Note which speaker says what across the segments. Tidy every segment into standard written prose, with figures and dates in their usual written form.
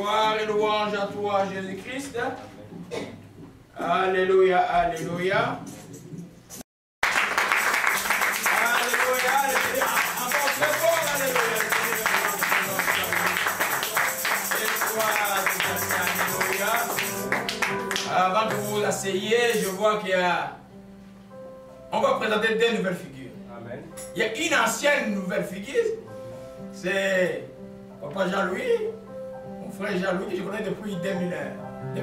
Speaker 1: Gloire et louange à toi, Jésus-Christ. Alléluia, alléluia. Alléluia, alléluia. Encore très fort, alléluia. Alléluia. Avant que vous vous asseyez, je vois qu'il y a... On va présenter deux nouvelles figures. Amen. Il y a une ancienne nouvelle figure. C'est Papa Jean-Louis. Mon frère Jean-Louis, que je connais depuis 2001,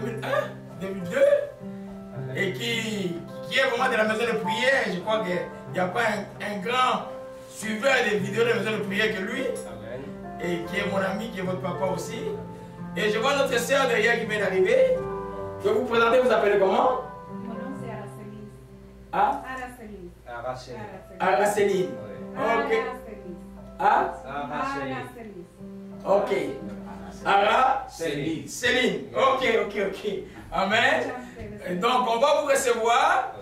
Speaker 1: 2002. Et qui est vraiment de la maison de prière. Je crois qu'il n'y a pas un grand suiveur des vidéos de la maison de prière que lui. Amen. Et qui est mon ami, qui est votre papa aussi. Et je vois notre soeur derrière qui vient d'arriver. Je vais vous présenter, vous appelez comment?
Speaker 2: Mon nom c'est Aracelis.
Speaker 1: Ah?
Speaker 2: Aracelis.
Speaker 1: Aracelis. Ok. Ah?
Speaker 2: Aracelis.
Speaker 1: Ok. Aracelis. Céline. Ok. Amen. Et donc on va vous recevoir.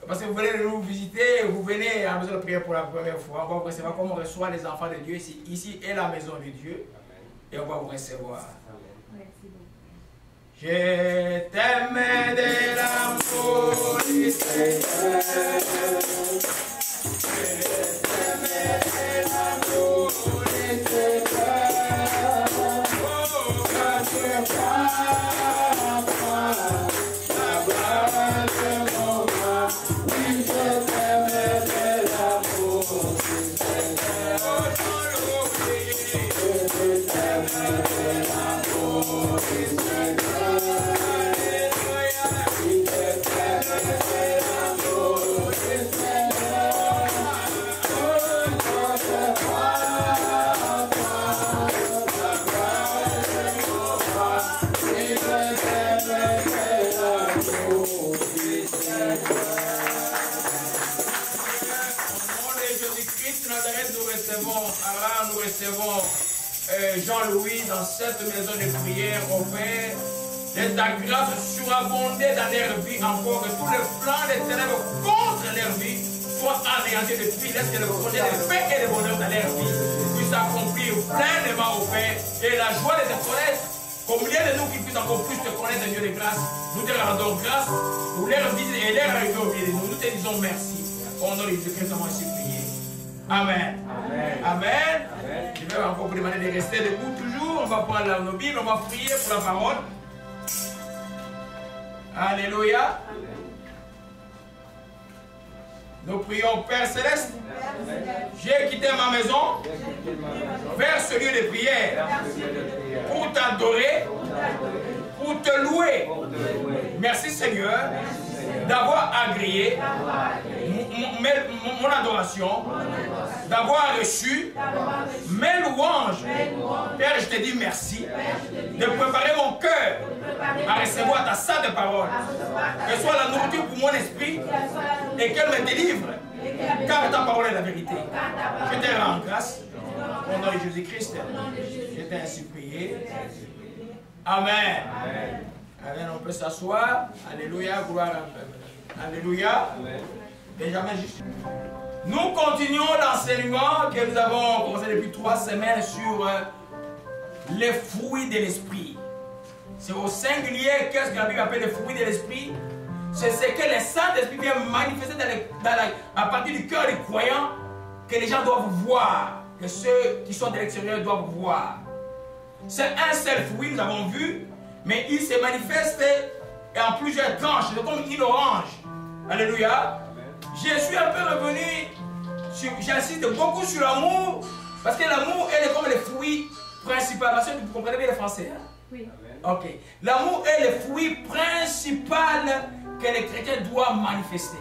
Speaker 1: Parce que vous venez de nous visiter, vous venez à la maison de prière pour la première fois. On va vous recevoir comme on reçoit les enfants de Dieu. Ici est la maison de Dieu. Et on va vous recevoir. Je t'aime de l'amour du Seigneur. Je t'aime de l'amour du Seigneur. Oh, quand tu parles, la gloire de mon âme. Oui, je t'aime de l'amour du Seigneur. Je t'aime de l'amour du Seigneur. Nous recevons Jean-Louis dans cette maison de prière au Père. Laisse ta grâce surabonder dans leur vie encore, que tous les plans des ténèbres contre leur vie soient anéantis depuis. Laisse que le projet de paix et de bonheur dans leur vie puisse accomplir pleinement au Père. Et la joie de te connaître, combien de nous qui puissent encore plus te connaître, Dieu de grâce, nous te rendons grâce pour leur vie et leur arrivée au milieu de nous. Nous te disons merci. Au nom de Jésus-Christ, nous avons ainsi prié. Amen. Amen. Amen. Amen. Je vais encore vous demander de rester debout toujours. On va prendre nos Bibles, on va prier pour la parole. Alléluia. Amen. Nous prions, Père Céleste. J'ai quitté ma maison vers ce lieu de prière pour t'adorer, pour te louer. Merci Seigneur d'avoir agréé mon adoration, d'avoir reçu mes louanges. Père, je te dis merci de préparer mon cœur à recevoir ta sainte parole. Que soit la nourriture pour mon esprit et qu'elle me délivre. Car ta parole est la vérité. Je te rends grâce. Au nom de Jésus-Christ, je t'ai ainsi prié. Amen. Amen. On peut s'asseoir. Alléluia. Gloire à Dieu. Alléluia. Benjamin, juste. Nous continuons l'enseignement que nous avons commencé depuis 3 semaines sur les fruits de l'esprit. C'est au singulier, qu'est-ce que la Bible appelle les fruits de l'esprit? C'est ce que le Saint-Esprit vient manifester à partir du cœur des croyants, que les gens doivent voir, que ceux qui sont de l'extérieur doivent voir. C'est un seul fruit, nous avons vu, mais il se manifeste en plusieurs tranches, c'est comme une orange. Alléluia. Je suis un peu revenu, j'insiste beaucoup sur l'amour, parce que l'amour est comme le fruit principal. Parce que vous comprenez bien le français, hein? Oui. Ok. L'amour est le fruit principal que les chrétiens doivent manifester.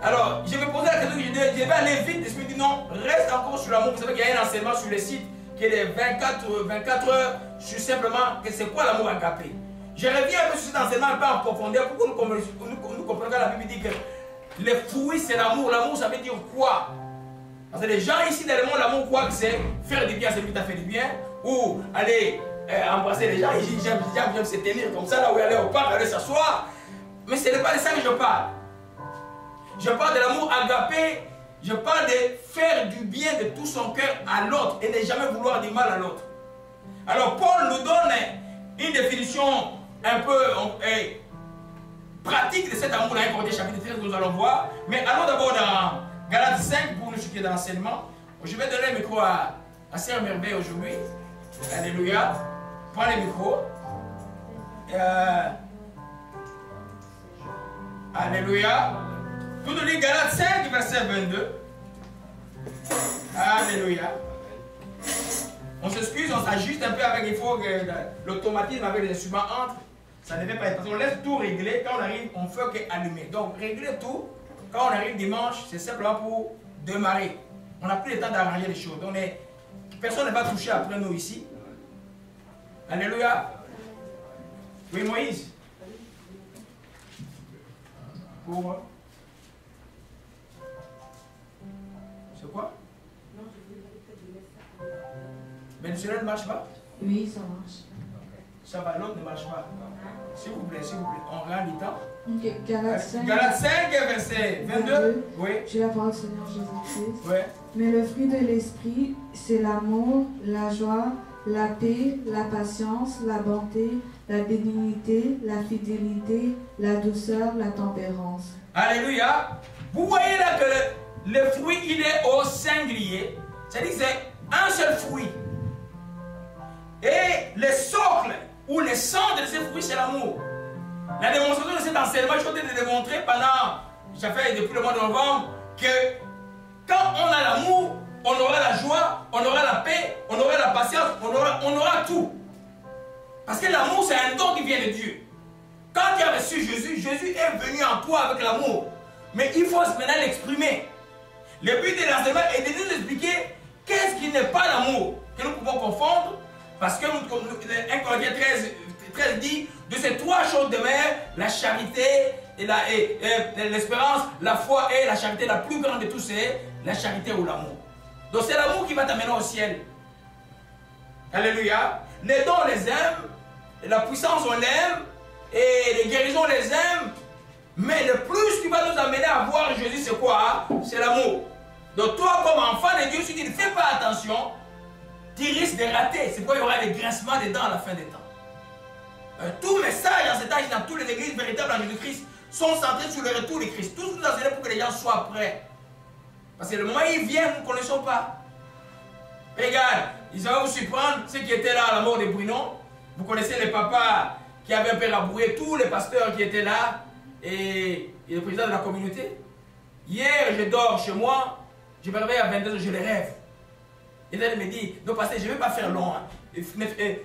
Speaker 1: Alors, je me posais la question, je vais aller vite, l'Esprit dit non, reste encore sur l'amour. Vous savez qu'il y a un enseignement sur le site qui est de 24 heures sur simplement que c'est quoi l'amour agapé. Je reviens un peu sur cet enseignement un peu en profondeur pour que nous comprenions que la Bible dit que le fruit c'est l'amour. L'amour ça veut dire quoi? Parce que les gens ici dans le monde, l'amour croient que c'est faire du bien à celui qui t'a fait du bien, ou aller embrasser les gens et dire j'aime se tenir comme ça, là où aller au parc, aller s'asseoir. Mais ce n'est pas de ça que je parle. Je parle de l'amour agapé, je parle de faire du bien de tout son cœur à l'autre et ne jamais vouloir du mal à l'autre. Alors Paul nous donne une définition un peu pratique de cet amour dans 1 Corinthiens chapitre 13 que nous allons voir. Mais allons d'abord dans Galates 5 pour nous choquer dans l'enseignement. Je vais donner le micro à Sœur Merveille aujourd'hui. Alléluia. Prends le micro. Alléluia. Tout nous lit Galates 5 verset 22. Alléluia. On s'excuse, on s'ajuste un peu avec, il faut que l'automatisme avec les instruments entre. Ça ne devait pas être. Parce qu'on laisse tout régler. Quand on arrive, on fait qu'allumer. Donc, régler tout. Quand on arrive dimanche, c'est simplement pour démarrer. On n'a plus le temps d'arranger les choses. Donc, personne ne va toucher après nous ici. Alléluia. Oui, Moïse. Pour. C'est quoi? Mais le soleil ne marche pas?
Speaker 3: Oui, ça marche.
Speaker 1: Ça va, l'autre ne marche pas. S'il vous plaît, on regarde du temps.
Speaker 3: Okay.
Speaker 1: Galates 5, verset 22. Oui.
Speaker 3: J'ai la parole du Seigneur Jésus-Christ.
Speaker 1: Oui.
Speaker 3: Mais le fruit de l'esprit, c'est l'amour, la joie, la paix, la patience, la bonté, la bénignité, la fidélité, la douceur, la tempérance.
Speaker 1: Alléluia. Vous voyez là que le fruit, il est au singulier. C'est-à-dire que c'est un seul fruit. Et le socle ou le centre de ces fruits, c'est l'amour. La démonstration de cet enseignement, je vais te démontrer pendant, j'ai fait depuis le mois de novembre, que quand on a l'amour, on aura la joie, on aura la paix, on aura la patience, on aura tout. Parce que l'amour, c'est un don qui vient de Dieu. Quand tu as reçu Jésus, Jésus est venu en toi avec l'amour. Mais il faut maintenant l'exprimer. Le but de l'enseignement est de nous expliquer qu'est-ce qui n'est pas l'amour, que nous pouvons confondre. Parce que 1 Corinthiens 13 dit, de ces trois choses demeurent la charité, et l'espérance, la foi et la charité. La plus grande de tous, c'est la charité ou l'amour. Donc c'est l'amour qui va t'amener au ciel. Alléluia. Les dons, on les aime. La puissance, on l'aime. Et les guérisons, on les aime. Mais le plus qui va nous amener à voir Jésus, c'est quoi? C'est l'amour. Donc toi, comme enfant de Dieu, si tu ne fais pas attention, tu risques de rater. C'est pourquoi il y aura des grincements des dents à la fin des temps. Tout message dans cet âge, dans toutes les églises véritables en Jésus-Christ, sont centrés sur le retour de Christ. Tout nous enseigner pour que les gens soient prêts. Parce que le moment où il vient, nous ne connaissons pas. Regarde, ils vont vous surprendre, ceux qui étaient là à la mort de Bruno. Vous connaissez les papas qui avaient un peu raboué, tous les pasteurs qui étaient là, et le président de la communauté. Hier, je dors chez moi, je me réveille à 22h, je les rêve. Et là, il me dit, non, pasteur, je ne vais pas faire long. Hein.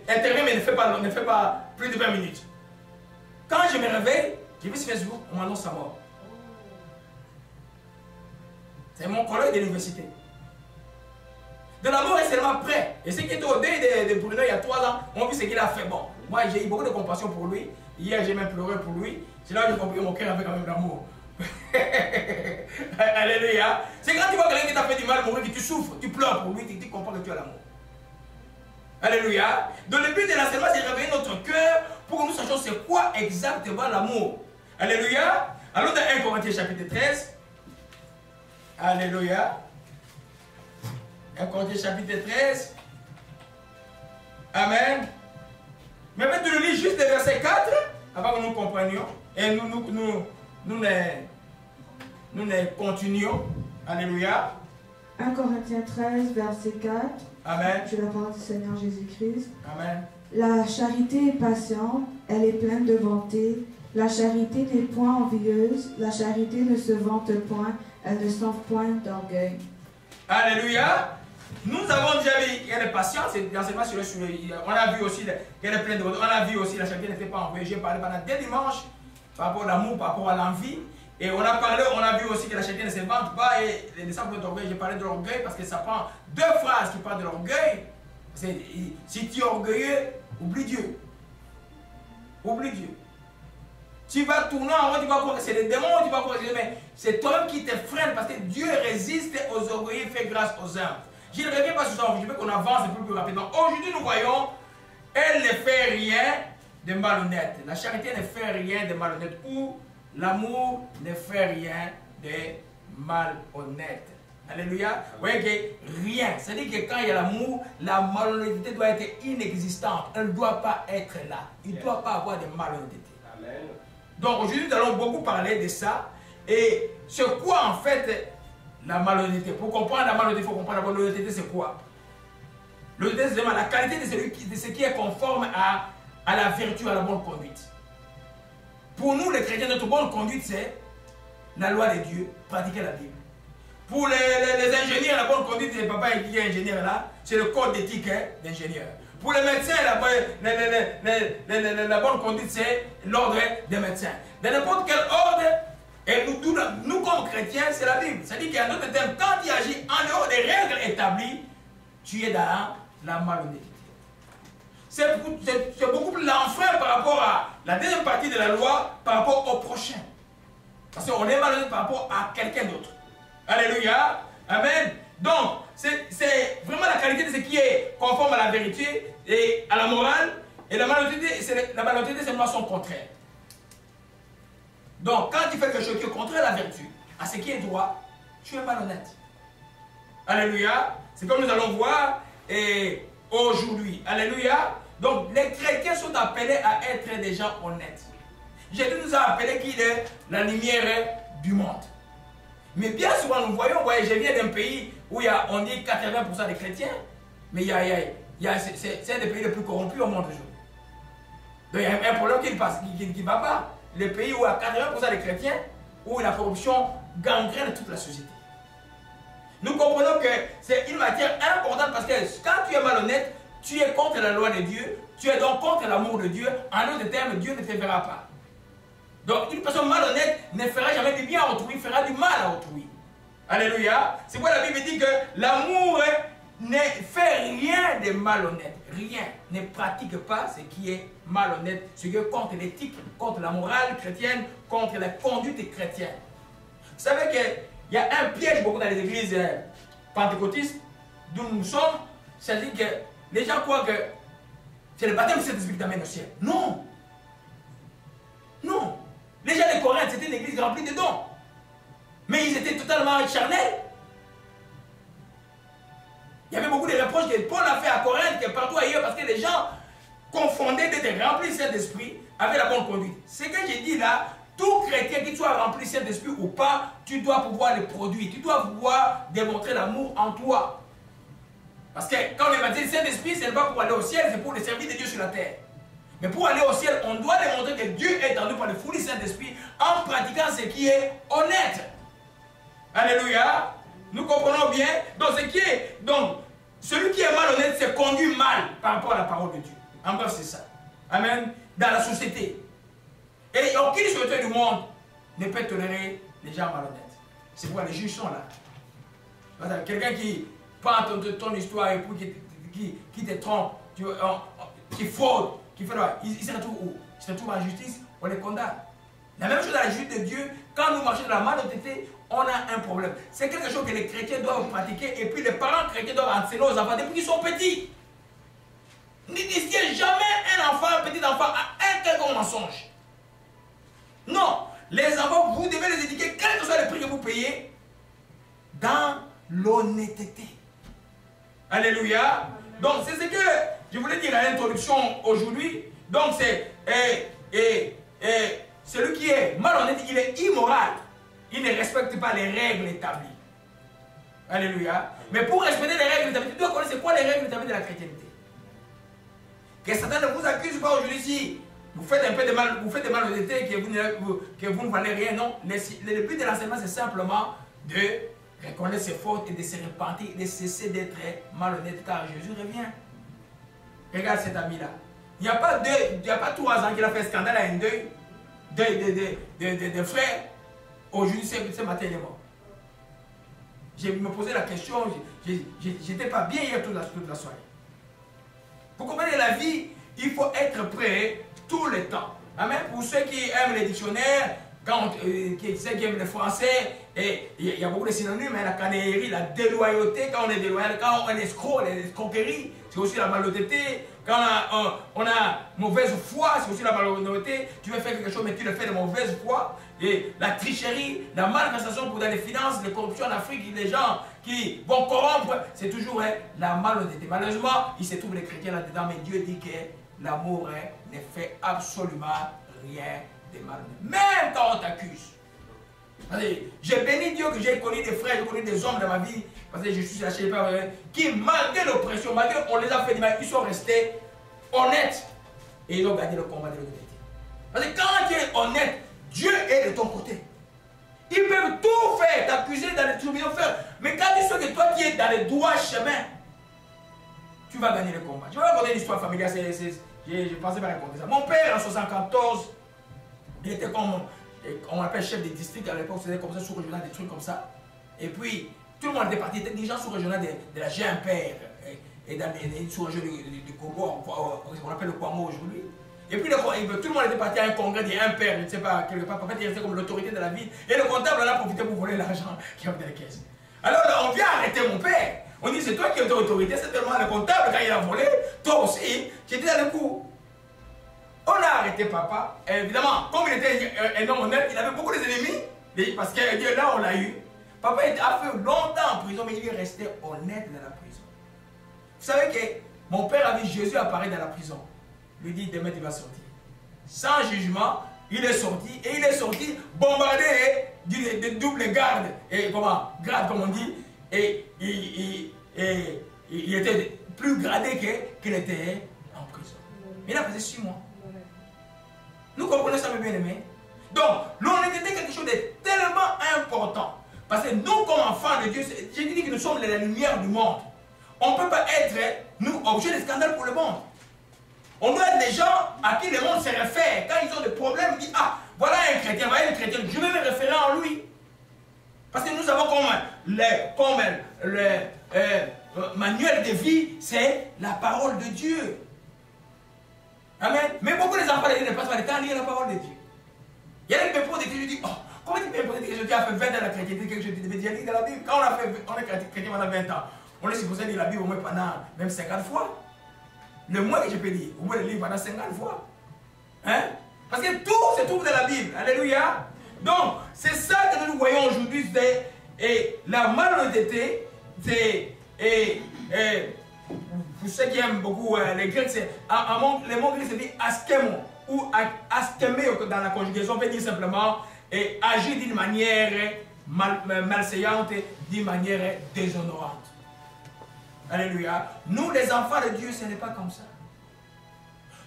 Speaker 1: Intervient, mais ne fait pas plus de 20 minutes. Quand je me réveille, je vais sur Facebook, on m'annonce sa mort. C'est mon collègue de l'université. De la mort est seulement prêt. Et ceux qui étaient au deuil de Bruno il y a 3 ans ont vu ce qu'il a fait. Bon, moi j'ai eu beaucoup de compassion pour lui. Hier j'ai même pleuré pour lui. C'est là que j'ai compris mon cœur avait quand même l'amour. Alléluia. C'est quand tu vois quelqu'un qui t'a fait du mal, mourir, que tu souffres, tu pleures pour lui, tu comprends que tu as l'amour. Alléluia. Donc le but de l'enseignement, c'est de réveiller notre cœur pour que nous sachions c'est quoi exactement l'amour. Alléluia. Allons dans 1 Corinthiens chapitre 13. Alléluia. 1 Corinthiens chapitre 13. Amen. Mais maintenant, tu nous lis juste le verset 4 avant que nous comprenions. Et nous les continuons. Alléluia.
Speaker 3: 1 Corinthiens 13, verset 4.
Speaker 1: Amen.
Speaker 3: Je la parole du Seigneur Jésus-Christ.
Speaker 1: Amen.
Speaker 3: La charité est patiente, elle est pleine de bonté. La charité n'est point envieuse, la charité ne se vante point, elle ne s'enfle point d'orgueil.
Speaker 1: Alléluia. Nous avons déjà vu qu'il y a des patience, on a vu aussi qu'il y a plein de bonté. On a vu aussi la charité n'était pas envieuse. J'ai parlé pendant 2 dimanches par rapport à l'amour, par rapport à l'envie. Et on a vu aussi que la charité ne se vante pas et ne s'enfle point d'orgueil. J'ai parlé de l'orgueil parce que ça prend 2 phrases qui parlent de l'orgueil. Si tu es orgueilleux, oublie Dieu. Oublie Dieu. Tu vas tourner en rond, tu vas croire que c'est les démons, tu vas croire que c'est... Mais c'est toi-même qui te freine parce que Dieu résiste aux orgueilleux et fait grâce aux humbles. Je ne reviens pas sur ça, je veux qu'on avance un peu plus rapidement. Aujourd'hui, nous voyons, elle ne fait rien de malhonnête. La charité ne fait rien de malhonnête. Ou l'amour ne fait rien de malhonnête. Alléluia. Vous voyez que rien. C'est-à-dire que quand il y a l'amour, la malhonnêteté doit être inexistante. Elle ne doit pas être là. Il ne doit pas avoir de malhonnêteté. Amen. Donc aujourd'hui, nous allons beaucoup parler de ça. Et c'est quoi en fait la malhonnêteté? Pour comprendre la malhonnêteté, il faut comprendre la malhonnêteté, c'est quoi? L'honnêteté, c'est la qualité de ce qui est conforme à la vertu, à la bonne conduite. Pour nous, les chrétiens, notre bonne conduite, c'est la loi de Dieu, pratiquer la Bible. Pour les ingénieurs, la bonne conduite, les papas qui est ingénieur là, c'est le code d'éthique d'ingénieur. Pour les médecins, la bonne conduite, c'est l'ordre des médecins. Dans n'importe quel ordre, et nous comme chrétiens, c'est la Bible. C'est-à-dire qu'en d'autres termes, quand tu agis en dehors des règles établies, tu es dans la malhonnêteté. C'est beaucoup plus l'enfant par rapport à la deuxième partie de la loi, par rapport au prochain. Parce qu'on est malhonnête par rapport à quelqu'un d'autre. Alléluia. Amen. Donc, c'est vraiment la qualité de ce qui est conforme à la vérité et à la morale. Et la malhonnêteté, c'est vraiment son contraire. Donc, quand tu fais quelque chose qui est contraire à la vertu, à ce qui est droit, tu es malhonnête. Alléluia. C'est comme nous allons voir aujourd'hui. Alléluia. Donc, les chrétiens sont appelés à être des gens honnêtes. Jésus nous a appelés qu'il est la lumière du monde. Mais bien souvent, nous voyons, je viens d'un pays où on dit 80% des chrétiens, mais c'est un des pays les plus corrompus au monde aujourd'hui. Donc, il y a un problème qui ne va pas. Le pays où il y a 80% des chrétiens, où la corruption gangrène toute la société. Nous comprenons que c'est une matière importante parce que quand tu es malhonnête, tu es contre la loi de Dieu, tu es donc contre l'amour de Dieu. En d'autres termes, Dieu ne te verra pas. Donc, une personne malhonnête ne fera jamais du bien à autrui, fera du mal à autrui. Alléluia. C'est pourquoi la Bible dit que l'amour ne fait rien de malhonnête. Rien. Ne pratique pas ce qui est malhonnête, ce qui est contre l'éthique, contre la morale chrétienne, contre la conduite chrétienne. Vous savez qu'il y a un piège beaucoup dans les églises pentecôtistes d'où nous sommes, c'est-à-dire que les gens croient que c'est le baptême de Saint-Esprit qui t'amène au ciel. Non. Non. Les gens de Corinthe, c'était une église remplie de dons. Mais ils étaient totalement charnels. Il y avait beaucoup de reproches que Paul a fait à Corinthe, que partout ailleurs, parce que les gens confondaient d'être remplis de Saint-Esprit avec la bonne conduite. Ce que j'ai dit là, tout chrétien qui soit rempli de Saint-Esprit ou pas, tu dois pouvoir le produire. Tu dois pouvoir démontrer l'amour en toi. Parce que quand on est baptisé du Saint-Esprit, ce n'est pas pour aller au ciel, c'est pour le service de Dieu sur la terre. Mais pour aller au ciel, on doit démontrer que Dieu est en nous par le fruit du Saint-Esprit en pratiquant ce qui est honnête. Alléluia. Nous comprenons bien. Donc, celui qui est malhonnête se conduit mal par rapport à la parole de Dieu. En bref, c'est ça. Amen. Dans la société. Et aucune société du monde ne peut tolérer les gens malhonnêtes. C'est pourquoi les juges sont là. Quelqu'un qui prend ton histoire et puis qui te trompe, qui fraude, qui fait il se retrouve où? Il se retrouve en justice, on les condamne. La même chose dans la justice de Dieu, quand nous marchons dans la malhonnêteté, on a un problème. C'est quelque chose que les chrétiens doivent pratiquer et puis les parents chrétiens doivent enseigner aux enfants depuis qu'ils sont petits. N'initiez jamais un petit enfant à un quelconque mensonge. Non, les enfants, vous devez les éduquer, quel que soit le prix que vous payez, dans l'honnêteté. Alléluia. Donc c'est ce que je voulais dire à l'introduction aujourd'hui. Donc c'est celui qui est malhonnête, il est immoral. Il ne respecte pas les règles établies. Alléluia. Mais pour respecter les règles établies, tu dois connaître c'est quoi les règles établies de la chrétienté. Que Satan ne vous accuse pas aujourd'hui si vous faites un peu de mal, vous faites de malhonnêteté, que vous ne valez rien. Non, le but de l'enseignement c'est simplement de reconnaître ses fautes et de se repentir, de cesser d'être malhonnête car Jésus revient. Regarde cet ami-là. Il n'y a pas 3 ans qu'il a fait scandale à un deuil de frères. Aujourd'hui, ce matin, il est mort. Je me posais la question, je n'étais pas bien hier toute la soirée. Pour comprendre la vie, il faut être prêt tout le temps. Amen. Pour ceux qui aiment les dictionnaires, ceux qui aiment le français, et il y a beaucoup de synonymes, la cannerie, la déloyauté, quand on est déloyal, quand on est escroc, l'escroquerie, c'est aussi la malhonnêteté. Quand on a mauvaise foi, c'est aussi la malhonnêteté. Tu veux faire quelque chose, mais tu le fais de mauvaise foi. Et la tricherie, la malversation pour dans les finances, les corruptions en Afrique, les gens qui vont corrompre, c'est toujours la malhonnêteté. Malheureusement, il se trouve les chrétiens là-dedans, mais Dieu dit que l'amour ne fait absolument rien de mal. Même quand on t'accuse. J'ai béni Dieu que j'ai connu des frères, j'ai connu des hommes dans ma vie, parce que je suis lâché par eux, qui malgré l'oppression, malgré qu'on les a fait du mal, ils sont restés honnêtes et ils ont gagné le combat de l'honnêteté. Parce que quand tu es honnête, Dieu est de ton côté. Ils peuvent tout faire, t'accuser dans les tribunaux, mais quand tu sais que toi tu es dans les droits chemins, tu vas gagner le combat. Je vais raconter une histoire familiale, je pensais pas raconter ça. Mon père en 1974, il était comme, on l'appelle chef de district à l'époque, c'était comme ça, sous-régional, des trucs comme ça. Et puis, tout le monde était parti, il était des gens sous-régionaux de la G-Impère et dans les sous-régions du Congo, on appelle le Congo aujourd'hui. Et puis, tout le monde était parti à un congrès des impairs, je ne sais pas, quelque part, en fait, il restait comme l'autorité de la ville. Et le comptable en a profité pour voler l'argent qui avait dans les caisses. Alors, là, on vient arrêter mon père. On dit, c'est toi qui es l'autorité, c'est tellement le comptable, quand il a volé, toi aussi, tu étais dans le coup. On a arrêté papa. Et évidemment, comme il était un homme honnête, il avait beaucoup d'ennemis, parce que là, on l'a eu. Papa a fait longtemps en prison, mais il est resté honnête dans la prison. Vous savez que mon père a vu Jésus apparaître dans la prison. Lui dit, demain tu vas sortir. Sans jugement, il est sorti, et il est sorti bombardé de double garde, et comment, garde comme on dit, et il était plus gradé qu'il était en prison. Il a passé 6 mois. Nous comprenons ça, mes bien-aimés. Donc, l'honnêteté est quelque chose de tellement important. Parce que nous, comme enfants de Dieu, j'ai dit que nous sommes la lumière du monde. On ne peut pas être, nous, objet de scandale pour le monde. On doit être des gens à qui le monde se réfère. Quand ils ont des problèmes, ils disent, ah, voilà un chrétien, voilà une chrétienne, je vais me référer en lui. Parce que nous avons comme le manuel de vie, c'est la parole de Dieu. Amen. Mais beaucoup des enfants de Dieu ne passent pas le temps à lire la parole de Dieu. Il y a des pépos de Dieu qui disent, oh, comment tu peux me poser des questions? Tu as fait 20 ans la chrétienté, quelque chose tu devais déjà lire dans la Bible. Quand on est chrétien pendant 20 ans, on est supposé lire la Bible au moins pendant même 50 fois. Le moins que je peux lire, au moins le lire pendant 50 fois. Hein? Parce que tout se trouve dans la Bible. Alléluia. Donc, c'est ça que nous voyons aujourd'hui, c'est la malhonnêteté, c'est pour ceux qui aiment beaucoup les Grecs, c'est les mots grecs, c'est dit askemo ou askemeo dans la conjugaison, on peut dire simplement agir d'une manière malséante, d'une manière déshonorante. Alléluia. Nous, les enfants de Dieu, ce n'est pas comme ça.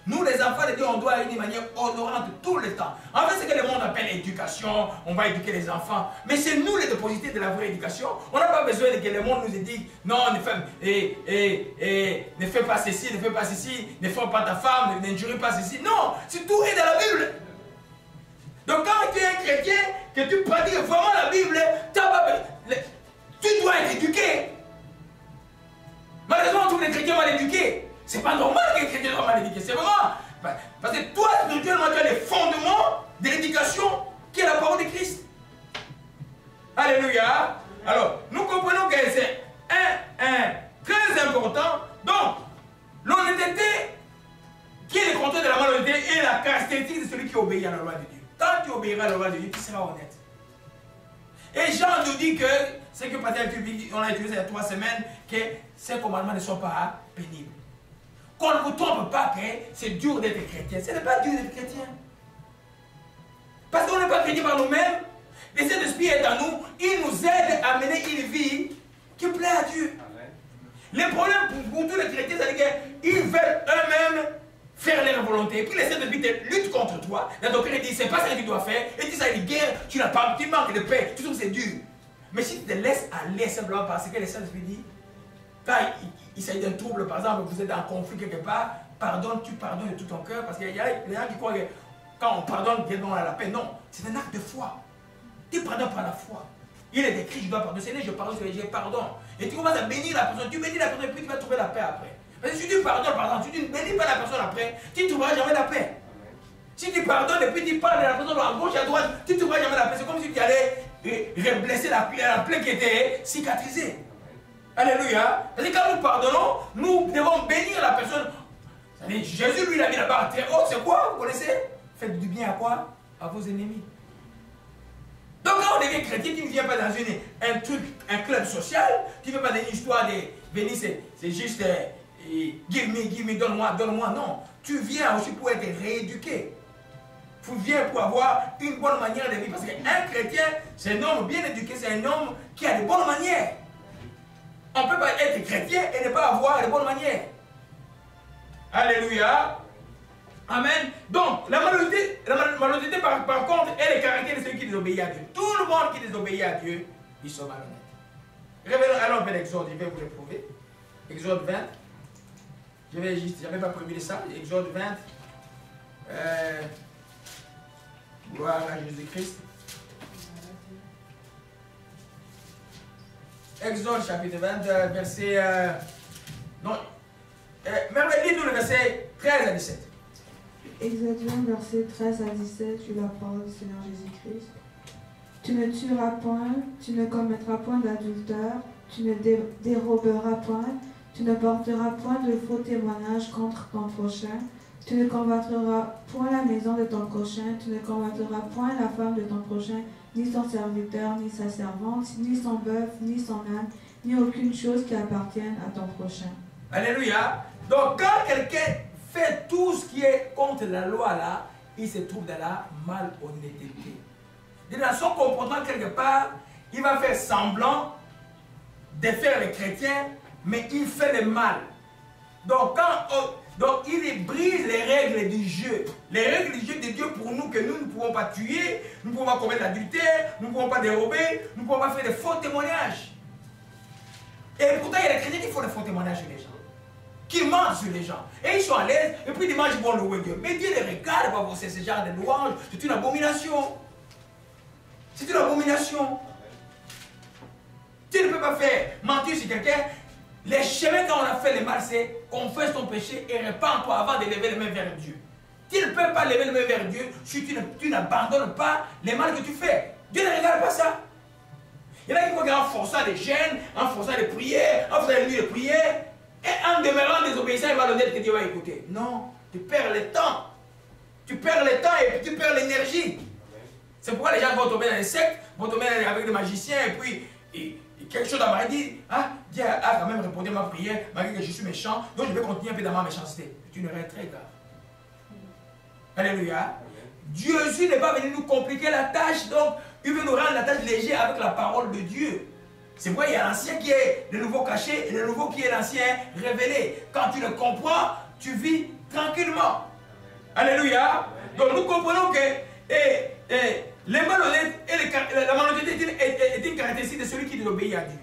Speaker 1: Nous, les enfants de Dieu, on doit agir d'une manière honorante tout le temps. En fait, c'est que le monde appelle éducation, on va éduquer les enfants. Mais c'est nous les dépositaires de la vraie éducation. On n'a pas besoin que le monde nous éduque. Non, ne fais pas ceci, ne fais pas ceci, ne fais pas ta femme, n'injurie pas ceci. Non, c'est tout est dans la Bible. Donc quand tu es un chrétien, que tu pratiques vraiment la Bible, tu dois être éduqué. Malheureusement, tous les chrétiens mal éduqués. C'est pas normal que les chrétiens soient mal éduqués. C'est vraiment. Parce que toi, spirituellement, tu as les fondements de l'éducation qui est la parole de Christ. Alléluia. Alors, nous comprenons que c'est très important. Donc, l'honnêteté, qui est le contraire de la malhonnêteté, est la caractéristique de celui qui obéit à la loi de Dieu. Quand tu obéiras à la loi de Dieu, tu seras honnête. Et Jean nous dit que, c'est que on a utilisé il y a 3 semaines, que ces commandements ne sont pas pénibles. Qu'on ne vous trompe pas que c'est dur d'être chrétien. Ce n'est pas dur d'être chrétien. Parce qu'on n'est pas chrétien par nous-mêmes. Le Saint-Esprit est en nous. Il nous aide à mener une vie qui plaît à Dieu. Amen. Le problème pour tous les chrétiens, c'est qu'ils veulent eux-mêmes faire leur volonté. Et puis le Saint-Esprit lutte contre toi. La doctrine dit, c'est pas ça que tu dois faire. Et tu sais, une guerre, tu n'as pas, tu manques de paix. Tu trouves que c'est dur. Mais si tu te laisses aller simplement parce que le Saint-Esprit dit, quand il s'agit d'un trouble, par exemple, vous êtes en conflit quelque part, pardonne, tu pardonnes de tout ton cœur. Parce qu'il y a des gens qui croient que quand on pardonne, on a la paix. Non, c'est un acte de foi. Tu pardonnes par la foi. Il est écrit, je dois pardonner. Seigneur, je pardonne, je pardonne. Et tu commences à bénir la personne. Tu bénis la personne et puis tu vas trouver la paix après. Parce que si tu pardonnes, par exemple, si tu ne bénis pas la personne après, tu ne trouveras jamais la paix. Si tu pardonnes et puis tu parles de la personne à gauche et à droite, tu ne trouveras jamais la paix. C'est comme si tu allais blesser la plaie qui était cicatrisée. Alléluia. Parce que quand nous pardonnons, nous devons bénir la personne. Jésus, lui, il a mis la barre très haute. C'est quoi? Vous connaissez? Faites du bien à quoi? À vos ennemis. Donc quand on devient chrétien, tu ne viens pas dans un club social, tu ne viens pas dans une histoire de venir, c'est juste give me, donne-moi, donne-moi. Non. Tu viens aussi pour être rééduqué. Tu viens pour avoir une bonne manière de vivre. Parce qu'un chrétien, c'est un homme bien éduqué, c'est un homme qui a de bonnes manières. On ne peut pas être chrétien et ne pas avoir de bonnes manières. Alléluia. Amen. Donc, la malhonnêteté par contre, est le caractère de celui qui désobéit à Dieu. Tout le monde qui désobéit à Dieu, ils sont malhonnêtes. Allons un peu l'Exode, je vais vous le prouver. Exode 20. Je n'avais pas prévu ça. Exode 20. Gloire à Jésus-Christ. Exode chapitre 20, verset... lis-nous le verset 13 à 17.
Speaker 3: Exode 20, verset 13 à 17, je la parole du Seigneur Jésus-Christ. Tu ne tueras point, tu ne commettras point d'adultère, tu ne déroberas point, tu ne porteras point de faux témoignages contre ton prochain, tu ne convoiteras point la maison de ton prochain, tu ne convoiteras point la femme de ton prochain, ni son serviteur, ni sa servante, ni son bœuf, ni son âne, ni aucune chose qui appartienne à ton prochain.
Speaker 1: Alléluia. Donc quand quelqu'un fait tout ce qui est contre la loi là, il se trouve dans la malhonnêteté. Dans son comportement quelque part, il va faire semblant de faire le chrétien, mais il fait le mal. Donc il brise les règles du jeu. Les règles du jeu de Dieu pour nous, que nous ne pouvons pas tuer, nous ne pouvons pas commettre l'adultère, nous ne pouvons pas dérober, nous ne pouvons pas faire de faux témoignages. Et pourtant, il y a des chrétiens qui font des faux témoignages sur les gens, qui mentent sur les gens. Et ils sont à l'aise, et puis dimanche, ils vont louer Dieu. Mais Dieu les regarde, pas pour ce genre de louanges. C'est une abomination. C'est une abomination. Tu ne peux pas faire mentir sur quelqu'un. Les chemins quand on a fait le mal, c'est confesse ton péché et répands-toi avant de lever les mains vers Dieu. Tu ne peux pas lever les mains vers Dieu si tu n'abandonnes pas les mal que tu fais. Dieu ne regarde pas ça. Il y en a qui vont en forçant des jeûnes, en forçant des prières, en faisant des nuits de prière, et en demeurant désobéissant et malhonnête que Dieu va écouter. Non, tu perds le temps. Tu perds le temps et puis tu perds l'énergie. C'est pourquoi les gens vont tomber dans les sectes, vont tomber avec des magiciens et puis quelque chose m'a dit, ah, Dieu a quand même répondu à ma prière, malgré que je suis méchant, donc je vais continuer un peu dans ma méchanceté. C'est une erreur très grave. Alléluia. Dieu aussi n'est pas venu nous compliquer la tâche, donc il veut nous rendre la tâche légère avec la parole de Dieu. C'est pourquoi il y a l'ancien qui est le nouveau caché et le nouveau qui est l'ancien révélé. Quand tu le comprends, tu vis tranquillement. Alléluia. Donc nous comprenons que les malhonnêtes et la malhonnêteté est une caractéristique de celui qui désobéit à Dieu.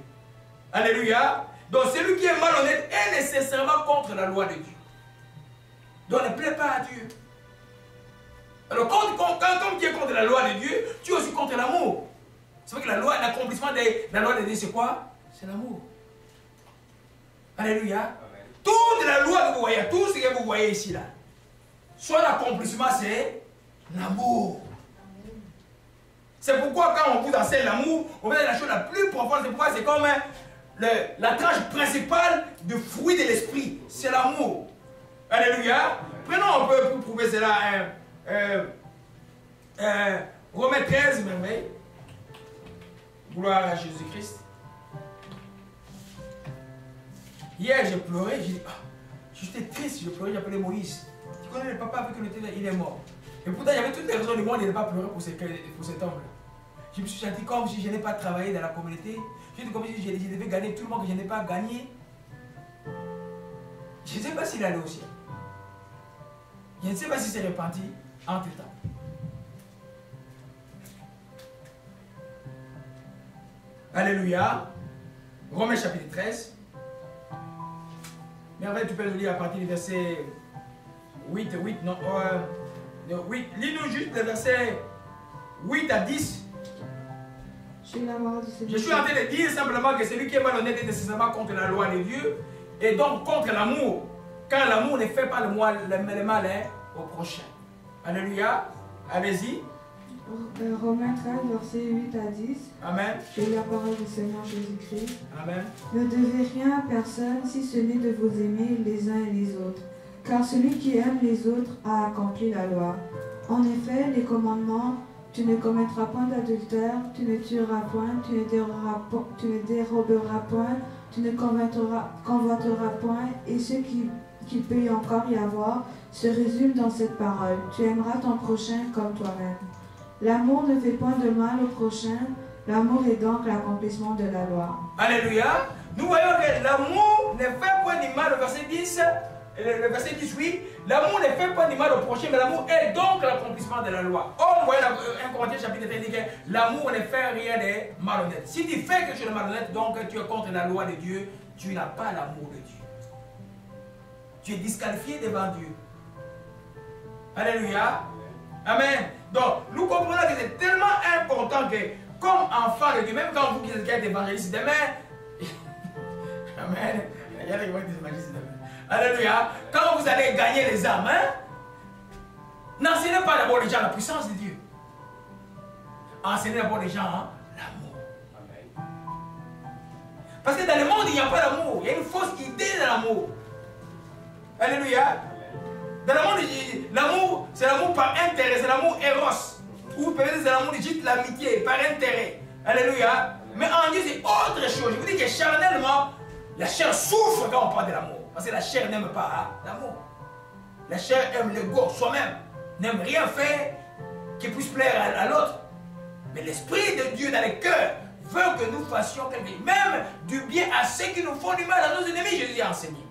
Speaker 1: Alléluia. Donc celui qui est malhonnête est nécessairement contre la loi de Dieu. Donc ne plaît pas à Dieu. Alors quand tu es contre la loi de Dieu, tu es aussi contre l'amour. C'est vrai que l'accomplissement de la loi de Dieu, c'est quoi? C'est l'amour. Alléluia. Toute la loi que vous voyez, tout ce que vous voyez ici, là, soit l'accomplissement, c'est l'amour. C'est pourquoi quand on vous enseigne l'amour, on va la chose la plus profonde. C'est pourquoi c'est comme la tranche principale du fruit de l'esprit. C'est l'amour. Alléluia. Prenons un peu pour prouver cela. Romains 13, merveille. Gloire à Jésus-Christ. Hier, j'ai pleuré. J'ai dit, j'étais triste, je pleurais, j'appelais Moïse. Tu connais le papa avec lequel il est mort. Et pourtant, il y avait toutes les raisons du monde de ne pas pleurer pour cet homme-là. Je me suis senti comme si je n'ai pas travaillé dans la communauté. Je me suis dit comme si je devais gagner tout le monde que je n'ai pas gagné. Je ne sais pas s'il allait au ciel. Je ne sais pas s'il s'est repenti entre temps. Alléluia. Romains chapitre 13. Merveille, tu peux le lire à partir du verset 8. Lis-nous juste le verset 8 à 10. Je suis en train de dire simplement que celui qui est malhonnête est nécessairement contre la loi de Dieu et donc contre l'amour. Car l'amour ne fait pas le mal au prochain. Alléluia. Allez-y.
Speaker 3: Romains 13, versets 8 à 10.
Speaker 1: Amen.
Speaker 3: Et la parole du Seigneur Jésus-Christ.
Speaker 1: Amen.
Speaker 3: Ne devez rien à personne si ce n'est de vous aimer les uns et les autres. Car celui qui aime les autres a accompli la loi. En effet, les commandements: tu ne commettras point d'adultère, tu ne tueras point, tu ne déroberas point, tu ne convoiteras point, et ce qui peut y encore y avoir se résume dans cette parole: tu aimeras ton prochain comme toi-même. L'amour ne fait point de mal au prochain, l'amour est donc l'accomplissement de la loi.
Speaker 1: Alléluia. Nous voyons que l'amour ne fait point de mal, le verset 10, le verset 18, l'amour ne fait pas de mal au prochain, mais l'amour est donc l'accomplissement de la loi. Or, vous voyez 1 Corinthiens chapitre 13 dit que l'amour ne fait rien de malhonnête. Si tu fais quelque chose de malhonnête, donc tu es contre la loi de Dieu, tu n'as pas l'amour de Dieu. Tu es disqualifié devant Dieu. Alléluia. Amen. Donc, nous comprenons que c'est tellement important que, comme enfant de Dieu, même quand vous qui êtes évangélistes demain, Amen. Il y a des évangélistes demain. Alléluia. Quand vous allez gagner les âmes, hein, n'enseignez pas d'abord les gens la puissance de Dieu. Enseignez d'abord les gens l'amour. Parce que dans le monde, il n'y a pas d'amour. Il y a une fausse idée de l'amour. Alléluia. Dans le monde, l'amour, c'est l'amour par intérêt, c'est l'amour éros. Ou peut-être c'est l'amour juste l'amitié, par intérêt. Alléluia. Mais en Dieu, c'est autre chose. Je vous dis que charnellement, la chair souffre quand on parle de l'amour. Parce que la chair n'aime pas l'amour. La chair aime le go soi-même. N'aime rien faire qui puisse plaire à l'autre. Mais l'Esprit de Dieu dans le cœur veut que nous fassions quelque chose. Même du bien à ceux qui nous font du mal, à nos ennemis, Jésus a enseigné.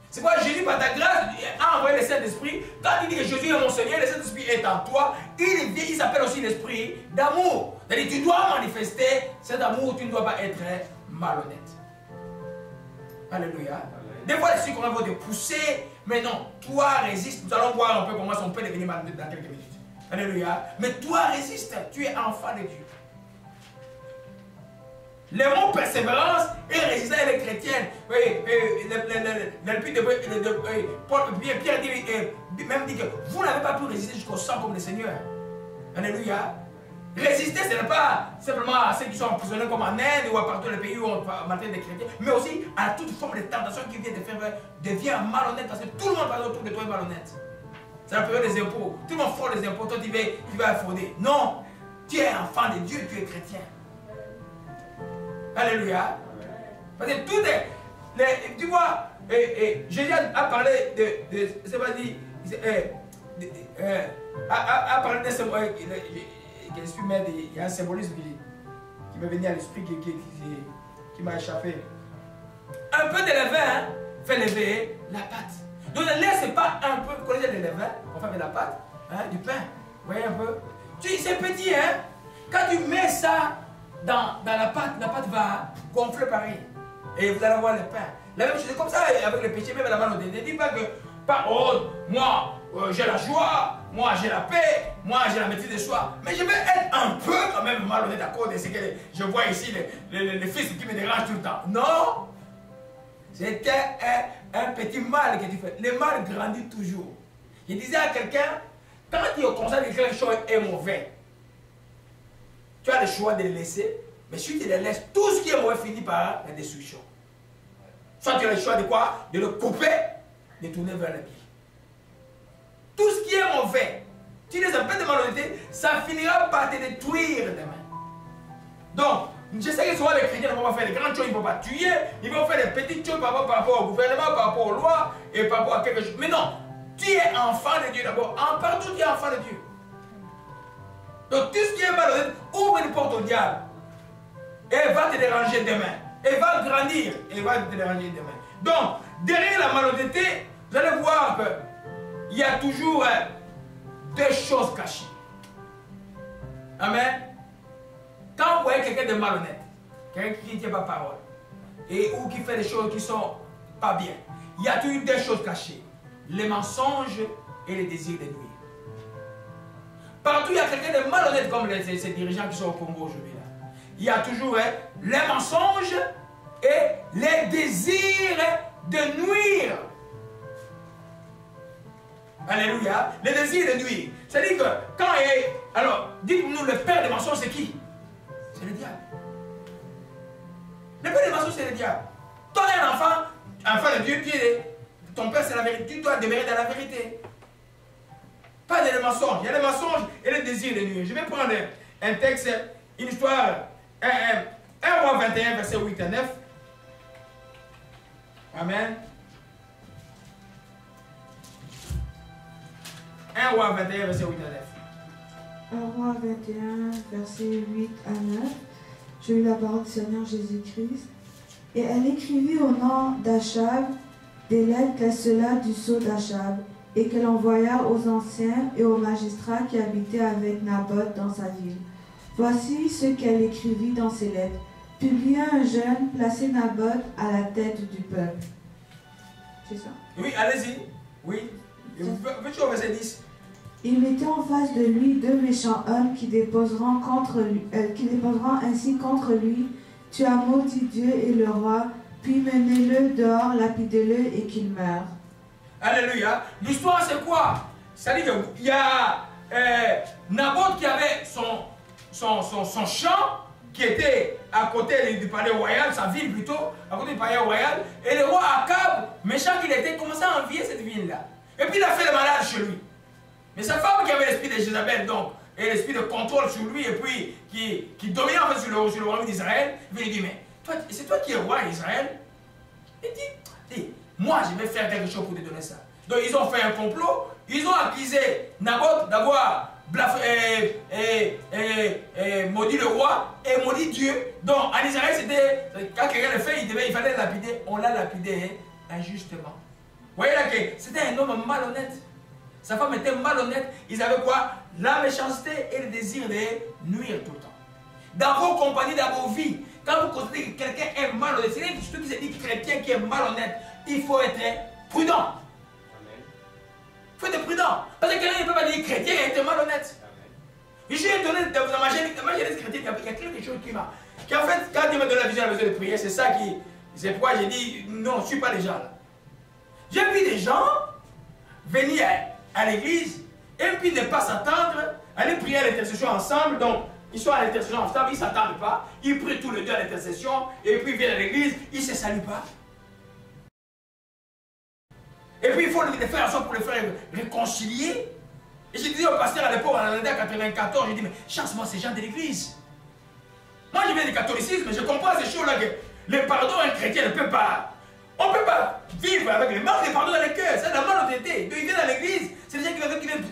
Speaker 1: C'est pourquoi Jésus, par ta grâce, a envoyé le Saint-Esprit. Quand il dit que Jésus est mon Seigneur, le Saint-Esprit est en toi, il s'appelle aussi l'Esprit d'amour. C'est-à-dire tu dois manifester cet amour, tu ne dois pas être malhonnête. Alléluia. Des fois, les circonstances vont te pousser, mais non, toi résiste. Nous allons voir un peu comment on peut devenir malhonnête dans quelques minutes. Alléluia. Mais toi résiste, tu es enfant de Dieu. Le mot persévérance et résistance, elle est chrétienne. Pierre dit, même dit que vous n'avez pas pu résister jusqu'au sang comme le Seigneur. Alléluia. Résister, ce n'est pas simplement à ceux qui sont emprisonnés comme en Inde ou à partout dans les pays où on maltraite des chrétiens, mais aussi à toute forme de tentation qui vient de faire devient malhonnête parce que tout le monde autour de toi est malhonnête. C'est la période des impôts. Tout le monde fraude les impôts, toi tu vas frauder. Non, tu es enfant de Dieu, tu es chrétien. Alléluia. Parce que tout est. Tu vois, Jésus a parlé c'est pas dit. A parlé de ce. Il y a un symbolisme qui m'est venu à l'esprit qui m'a échappé. Un peu de levain fait lever la pâte. Donc le lait, c'est pas un peu. Vous connaissez le levain? On fait avec la pâte, du pain. Vous voyez un peu? C'est petit, hein? Quand tu mets ça dans la pâte va gonfler pareil. Et vous allez avoir le pain. La même chose, comme ça avec le péché, même la malhonnêteté. Ne dis pas que, moi, j'ai la joie, moi j'ai la paix, moi j'ai la maîtrise de soi. Mais je vais être un peu quand même malhonnête à cause de ce que je vois ici, les fils qui me dérangent tout le temps. Non! C'était un petit mal que tu fais. Le mal grandit toujours. Je disais à quelqu'un, quand tu constates que quelque chose est mauvais, tu as le choix de le laisser, mais si tu le laisses, tout ce qui est mauvais finit par la destruction. Soit tu as le choix de quoi? De le couper, de tourner vers le bien. Tout ce qui est mauvais, tu laisses un peu de malhonnêteté, ça finira par te détruire demain. Donc, je sais que souvent les chrétiens ne vont pas faire de grandes choses, ils ne vont pas tuer, ils vont faire des petites choses par rapport au gouvernement, par rapport aux lois et par rapport à quelque chose. Mais non, tu es enfant de Dieu d'abord. En partout, tu es enfant de Dieu. Donc, tout ce qui est malhonnête, ouvre une porte au diable. Et elle va te déranger demain. Elle va grandir et elle va te déranger demain. Donc, derrière la malhonnêteté, vous allez voir qu'il y a toujours deux choses cachées. Amen. Quand vous voyez quelqu'un de malhonnête, quelqu'un qui ne tient pas parole, ou qui fait des choses qui ne sont pas bien, il y a toujours deux choses cachées. Les mensonges et les désirs de nuire. Partout, il y a quelqu'un de malhonnête comme ces dirigeants qui sont au Congo aujourd'hui. Il y a toujours les mensonges et les désirs de nuire. Alléluia. Le désir de nuire. C'est-à-dire que quand il est... Alors, dites-nous, le père des mensonges, c'est qui? C'est le diable. Le père des mensonges, c'est le diable. Toi, un enfant de Dieu, ton père, c'est la vérité. Tu dois demeurer dans la vérité. Pas de mensonges. Il y a les mensonges et le désir de nuire. Je vais prendre un texte, une histoire. 1 Roi 21, verset 8 à 9. Amen. 1 Roi 21, verset 8 à 9.
Speaker 3: 1 Roi 21, verset 8 à 9. J'ai eu la parole du Seigneur Jésus-Christ. Et elle écrivit au nom d'Achab des lettres qu'elle scella du sceau d'Achab, et qu'elle envoya aux anciens et aux magistrats qui habitaient avec Naboth dans sa ville. Voici ce qu'elle écrivit dans ces lettres. Publia un jeune, placez Naboth à la tête du peuple. C'est ça?
Speaker 1: Oui, allez-y. Oui. Veux-tu au verset 10?
Speaker 3: Il mettait en face de lui deux méchants hommes qui déposeront ainsi contre lui. Tu as maudit Dieu et le roi, puis menez-le dehors, lapidez-le et qu'il meure.
Speaker 1: Alléluia. L'histoire, c'est quoi? C'est-à-dire qu'il y a Naboth qui avait son champ qui était à côté du palais royal, sa ville plutôt, à côté du palais royal. Et le roi Akab, méchant qu'il était, commençait à envier cette ville-là. Et puis il a fait le malade chez lui. Mais sa femme qui avait l'esprit de Jézabel, donc, et l'esprit de contrôle sur lui, et puis qui dominait en fait sur le royaume d'Israël, il lui dit, mais c'est toi qui es roi d'Israël? Il dit, moi je vais faire quelque chose pour te donner ça. Donc ils ont fait un complot, ils ont accusé Naboth d'avoir maudit le roi et maudit Dieu. Donc en Israël, c'était, quand quelqu'un le fait, il fallait le lapider, on l'a lapidé injustement. Vous voyez là que c'était un homme malhonnête. Sa femme était malhonnête. Ils avaient quoi? La méchanceté et le désir de nuire tout le temps. Dans vos compagnies, dans vos vies, quand vous constatez que quelqu'un est malhonnête, c'est celui qui se dit chrétien qui est malhonnête, il faut être prudent. Il faut être prudent. Parce que quelqu'un ne peut pas dire chrétien et être malhonnête. J'ai donné dans ma jeunesse chrétienne, il y a quelque chose qui en fait, quand il m'a donné la vision de prière, c'est ça qui. C'est pourquoi j'ai dit non, je ne suis pas les gens là. J'ai vu des gens venir à l'église et puis ne pas s'attendre, aller prier à l'intercession ensemble. Donc, ils sont à l'intercession ensemble, ils ne s'attendent pas. Ils prient tous les deux à l'intercession et puis ils viennent à l'église, ils ne se saluent pas. Et puis il faut le faire en sorte pour les faire réconcilier. Et j'ai dit au pasteur à l'époque, en 1994, j'ai dit, mais chasse-moi ces gens de l'église. Moi je viens du catholicisme, mais je comprends ces choses-là que le pardon, un chrétien ne peut pas. On ne peut pas vivre avec les manques de pardon dans le cœur. C'est la malhonnêteté. Donc, ils viennent à l'église. C'est des gens qui viennent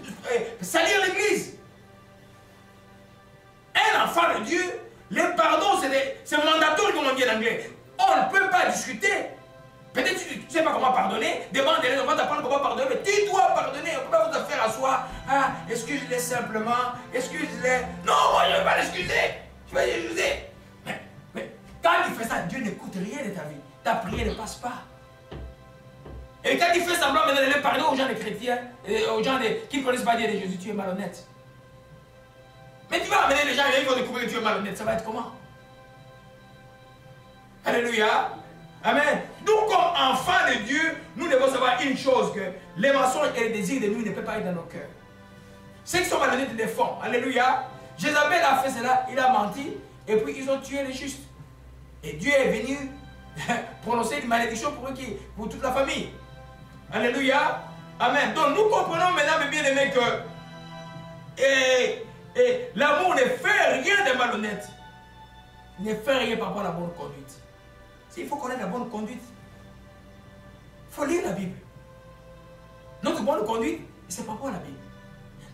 Speaker 1: salir l'église. Un enfant de Dieu, le pardon, c'est mandatoire, comme on dit en anglais. On ne peut pas discuter. Peut-être que tu ne sais pas comment pardonner. Demande-les, on va t'apprendre comment pardonner. Mais tu dois pardonner. On ne peut pas vous faire à soi. Ah, excuse-les simplement. Excuse-les. Non, moi, je ne vais pas l'excuser. Je vais l'excuser. Mais quand tu fais ça, Dieu n'écoute rien de ta vie. Ta prière ne passe pas. Et quand il fait semblant maintenant de parler aux gens des chrétiens, aux gens qui ne connaissent pas Dieu de Jésus, tu es malhonnête. Mais tu vas amener les gens et ils vont découvrir que tu es malhonnête. Ça va être comment? Alléluia. Amen. Nous, comme enfants de Dieu, nous devons savoir une chose, que les mensonges et les désirs de nous ne peuvent pas être dans nos cœurs. Ceux qui sont malhonnêtes les font. Alléluia. Jézabel a fait cela, il a menti, et puis ils ont tué les justes. Et Dieu est venu prononcer une malédiction pour toute la famille. Alléluia. Amen. Donc nous comprenons maintenant, mes bien-aimés, que l'amour ne fait rien de malhonnête. Ne fait rien par rapport à la bonne conduite. Il faut connaître la bonne conduite. Il faut lire la Bible. Notre bonne conduite, c'est par rapport à la Bible.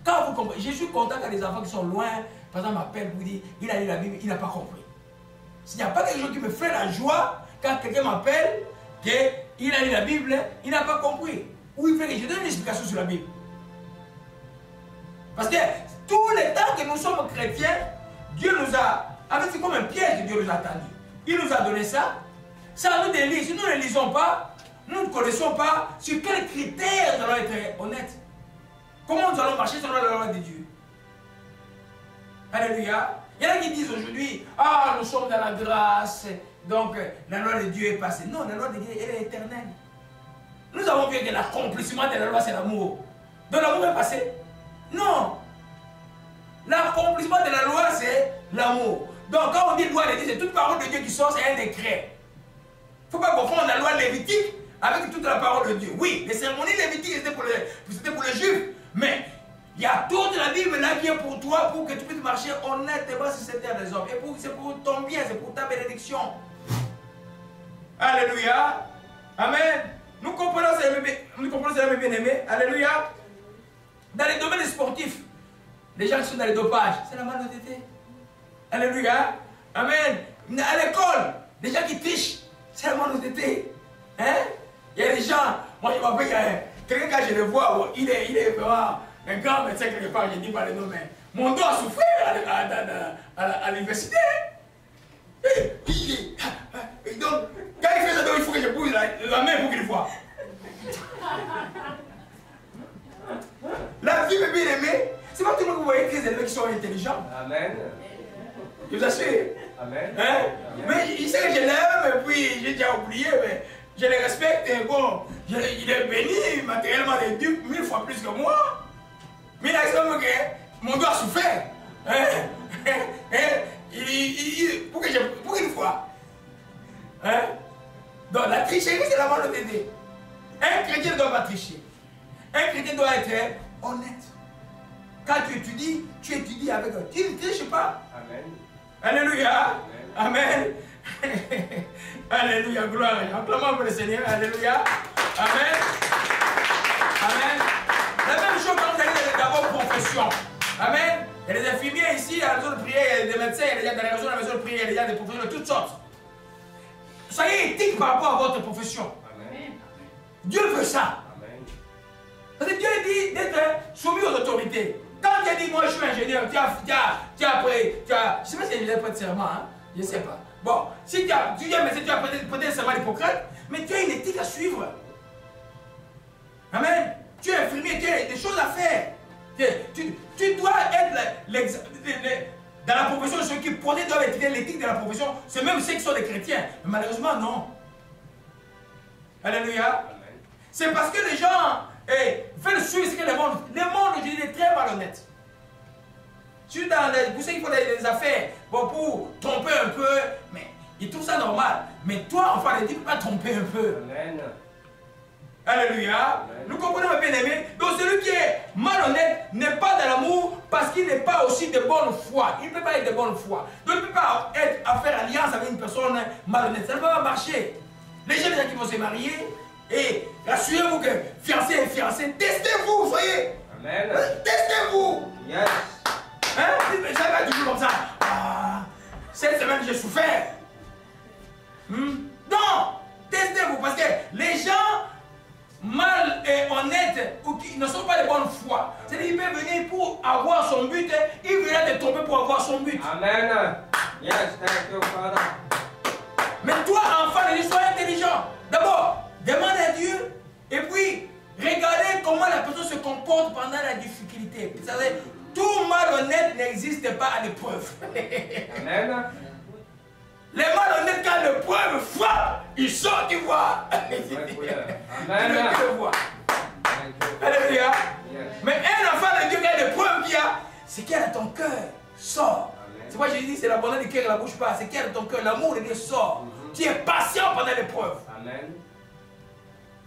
Speaker 1: Quand vous comprenez, je suis content quand les enfants qui sont loin, par exemple, m'appellent pour dire, il a lu la Bible, il n'a pas compris. S'il n'y a pas quelque chose qui me fait la joie, quand quelqu'un m'appelle, qu'il a lu la Bible, il n'a pas compris. Ou il fait que je donne une explication sur la Bible. Parce que tout le temps que nous sommes chrétiens, Dieu nous a, en fait c'est comme un piège que Dieu nous a tendu. Il nous a donné ça, ça nous délie. Si nous ne lisons pas, nous ne connaissons pas sur quels critères nous allons être honnêtes. Comment nous allons marcher selon la loi de Dieu. Alléluia. Il y en a qui disent aujourd'hui, ah, nous sommes dans la grâce, donc la loi de Dieu est passée. Non, la loi de Dieu, elle est éternelle. Nous avons vu que l'accomplissement de la loi, c'est l'amour. Donc l'amour est passé? Non. L'accomplissement de la loi, c'est l'amour. Donc quand on dit loi de Dieu, c'est toute parole de Dieu qui sort, c'est un décret. Il ne faut pas confondre la loi lévitique avec toute la parole de Dieu. Oui, les cérémonies lévitiques, c'était pour les Juifs. Mais il y a toute la Bible là qui est pour toi, pour que tu puisses marcher honnêtement sur cette terre des hommes. Et c'est pour ton bien, c'est pour ta bénédiction. Alléluia. Amen. Nous comprenons cela, mes bien-aimés. Alléluia. Dans les domaines sportifs, les gens qui sont dans les dopages, c'est la malhonnêteté. Alléluia. Amen. À l'école, les gens qui trichent, c'est la malhonnêteté. Hein? Il y a des gens, moi je m'appelle, quelqu'un quand je le vois, il est vraiment un grand médecin quelque part, je ne dis pas le nom, mais mon dos a souffert à l'université. Donc, quand il fait ça, il faut que je pousse la main pour qu'il voit. La vie, mes bien-aimés, c'est pas tout le monde que vous voyez très élevés qui sont intelligents. Amen. Je vous assure. Amen. Hein? Amen. Mais il sait que je l'aime, et puis j'ai déjà oublié, mais je le respecte. Et bon, il est béni matériellement des Dieu 1000 fois plus que moi. Mais il a dit que mon dos a souffert. Hein? Pour qu'il voit. Hein? Donc la tricherie, c'est la malhonnêteté. Un chrétien ne doit pas tricher. Un chrétien doit être honnête. Quand tu étudies avec eux. Tu ne triches pas. Amen. Alléluia. Amen. Amen. Alléluia. Gloire. Acclamons pour le Seigneur. Alléluia. Amen. Amen. La même chose quand vous allez d'abord profession. Amen. Il y a des infirmiers ici à la maison de prière, il y a des médecins, il y a des gens dans la maison de prière, il y a des professions de toutes sortes. Soyez éthique par rapport à votre profession. Amen. Dieu veut ça. Amen. Parce que Dieu dit d'être soumis aux autorités. Quand tu as dit, moi je suis ingénieur, tu as appris, je ne sais pas si il a prêté serment, hein? Je ne sais pas. Bon, si tu es médecin, tu as prêté le serment d'Hippocrate, mais tu as une éthique à suivre. Amen. Tu es infirmier, tu as des choses à faire. Tu dois être dans la profession, ceux qui doivent étudier l'éthique de la profession, c'est même ceux qui sont des chrétiens. Mais malheureusement, non. Alléluia. C'est parce que les gens veulent suivre ce que le monde aujourd'hui, est très malhonnête. Pour ceux qui font des affaires, bon, pour tromper un peu, mais ils trouvent ça normal. Mais toi, enfant de Dieu, tu ne peux pas tromper un peu. Amen. Alléluia. Amen. Nous comprenons, mes bien-aimés. Donc celui qui est malhonnête n'est pas dans l'amour parce qu'il n'est pas aussi de bonne foi. Il ne peut pas être de bonne foi. Donc il ne peut pas être à faire alliance avec une personne malhonnête. Ça ne peut pas marcher. Les jeunes gens qui vont se marier, et rassurez-vous que fiancé et fiancé, testez-vous, voyez. Amen. Testez-vous. Yes. Hein? Ça va toujours comme ça. Ah, cette semaine j'ai souffert. Non, testez-vous parce que les gens mal et honnêtes ou qui ne sont pas de bonne foi, c'est-à-dire qu'il peut venir pour avoir son but, il vient te tromper pour avoir son but. Amen. Yes, thank you, Father. Mais toi, enfant de Dieu, sois intelligent. D'abord, demande à Dieu et puis regardez comment la personne se comporte pendant la difficulté. Vous savez, tout malhonnête n'existe pas à l'épreuve. Amen. Les malhonnêtes, quand l'épreuve frappe, ils sortent, ils voient. Amen. Alléluia. Mais un enfant de Dieu, quand l'épreuve qu'il y a, c'est qu'il y a dans ton cœur, sort. C'est pourquoi j'ai dit, c'est l'abondance du cœur et la bouche pas. C'est qu'il y a dans ton cœur, l'amour de Dieu sort. Tu es patient pendant l'épreuve. Amen.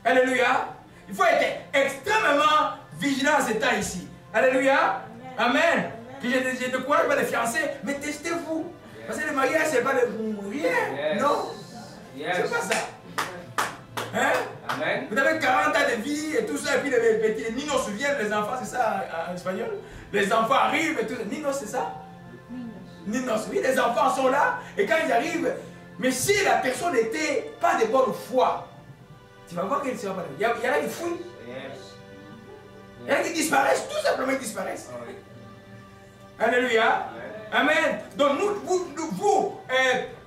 Speaker 1: Alléluia. Il faut être extrêmement vigilant à ce temps ici. Alléluia. Amen. Que je ne crois pas les fiancés, mais testez-vous. Parce que le mariage, c'est pas de mourir. Yes. Non. Yes. C'est pas ça. Hein? Amen. Vous avez 40 ans de vie et tout ça, et puis les petits ninos viennent, les enfants, c'est ça en espagnol. Les enfants arrivent et tout. Ninos, c'est ça? Ninos, oui, les enfants sont là, et quand ils arrivent, mais si la personne n'était pas de bonne foi, tu vas voir qu'elle ne sera pas là. Il y en a qui fouillent. Il y en a qui disparaissent, tout simplement ils disparaissent. Alléluia. Amen. Donc vous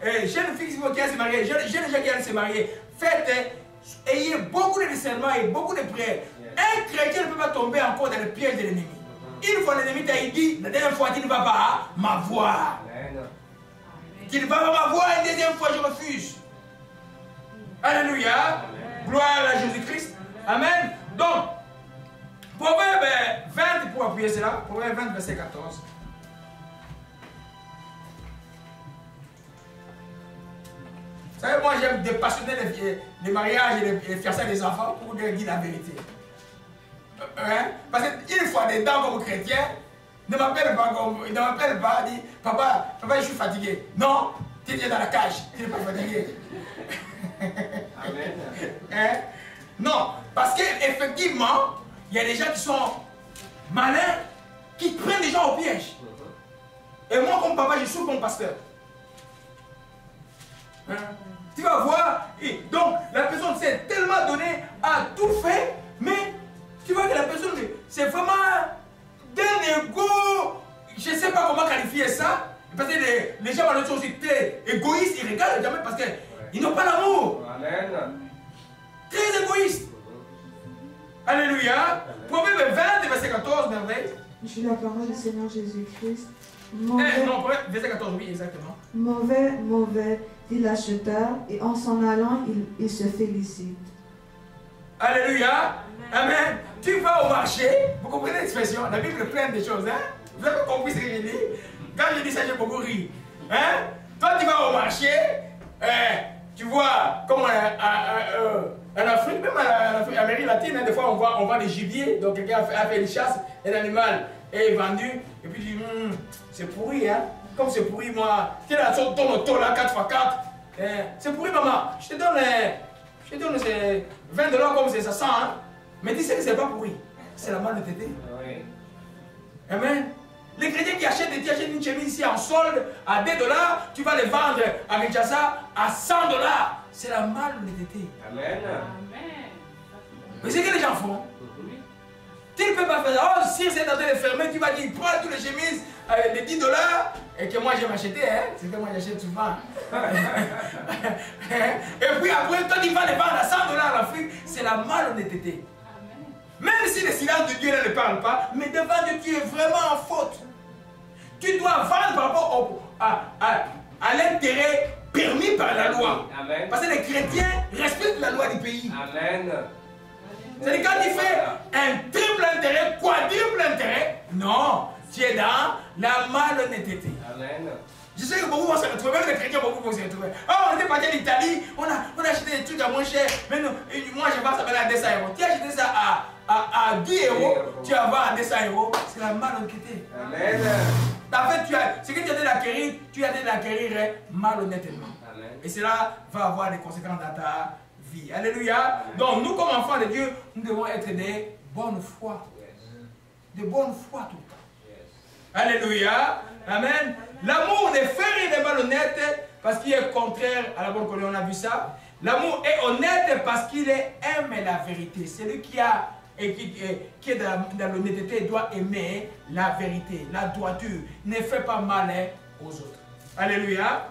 Speaker 1: jeunes filles qui vont se marier, jeunes gens qui vont se marier, faites, ayez beaucoup de discernement et beaucoup de prières. Un chrétien ne peut pas tomber encore dans le piège de l'ennemi. Une fois l'ennemi t'a dit, la dernière fois tu ne vas pas m'avoir. Tu ne vas pas m'avoir, une deuxième fois je refuse. Alléluia. Gloire à Jésus-Christ. Amen. Donc, Proverbe faut appuyer cela. Proverbe 20, verset 14. Vous savez, moi j'aime dépassionner les mariages et les fiançailles des enfants pour leur dire la vérité. Hein? Parce qu'une fois des dents comme chrétien, ne m'appelle pas, dit papa, je suis fatigué. Non, tu es dans la cage, tu n'es pas fatigué.
Speaker 4: Amen.
Speaker 1: Hein? Non, parce qu'effectivement, il y a des gens qui sont malins, qui prennent des gens au piège. Et moi, comme papa, je suis comme pasteur. Hein? Tu vas voir, et donc la personne s'est tellement donnée à tout faire, mais tu vois que la personne, c'est vraiment d'un égo, je ne sais pas comment qualifier ça, parce que les gens malheureusement sont aussi très égoïstes, ils regardent jamais parce qu'ils n'ont pas l'amour.
Speaker 4: Amen.
Speaker 1: Très égoïstes. Alléluia. Proverbe 20, verset 14, merveille.
Speaker 3: Je suis la parole du Seigneur Jésus-Christ.
Speaker 1: Non, verset 14, oui, exactement.
Speaker 3: Mauvais, mauvais, dit l'acheteur, et en s'en allant, il se félicite.
Speaker 1: Alléluia. Amen. Tu vas au marché, vous comprenez l'expression, la Bible est pleine de choses, hein? Vous avez compris ce que je dis? Quand je dis ça, j'ai beaucoup ri. Hein? Toi, tu vas au marché, tu vois, comme en Afrique, même en Amérique latine, hein, des fois on voit des gibiers, donc quelqu'un a fait une chasse, un animal est vendu, et puis tu dis, c'est pourri, hein? Comme c'est pourri, moi, tu es là, ton auto là, 4x4, c'est pourri, maman, je te donne ces 20 $ comme c'est ça sent, hein? Mais tu sais que c'est pas pourri, c'est la malhonnêteté.
Speaker 4: Oui.
Speaker 1: Amen. Les chrétiens qui achètent une chemise ici en solde à 2 $, tu vas les vendre à Kinshasa à 100 $. C'est la malhonnêteté.
Speaker 4: Amen.
Speaker 1: Mais c'est ce que les gens font. Tu ne peux pas faire ça. Oh, si c'est dans les fermés, tu vas dire, prends toutes les chemises de 10 $, et que moi j'ai acheté, hein? C'est que moi j'achète souvent. Et puis après, toi tu vas les vendre à 100 $ en Afrique. C'est la malhonnêteté. Même si le silence de Dieu ne parle pas, mais devant Dieu, tu es vraiment en faute. Tu dois vendre par rapport à l'intérêt permis par la loi.
Speaker 4: Amen.
Speaker 1: Parce que les chrétiens respectent la loi du pays.
Speaker 4: Amen.
Speaker 1: C'est quand tu fais un triple intérêt, quadruple intérêt, non, tu es dans la malhonnêteté.
Speaker 4: Amen.
Speaker 1: Je sais que beaucoup vont se retrouver, même les chrétiens, beaucoup vont se retrouver. Oh, on était parti en Italie, on a acheté des trucs à moins cher, mais non, moi je vends ça à 200 €. Tu as acheté ça à 10 €, tu vas vendre à 200 €, c'est la malhonnêteté.
Speaker 4: Amen.
Speaker 1: En fait, ce que tu as de l'acquérir, tu as de l'acquérir malhonnêtement.
Speaker 4: Amen.
Speaker 1: Et cela va avoir des conséquences dans ta vie. Alléluia. Donc nous, comme enfants de Dieu, nous devons être des bonnes foi. De bonne foi tout le temps. Alléluia. Amen. L'amour n'est fait de malhonnête parce qu'il est contraire à la bonne conduite. On a vu ça. L'amour est honnête parce qu'il aime la vérité. Celui qui est dans l'honnêteté doit aimer la vérité, la droiture. Ne fait pas mal aux autres. Alléluia.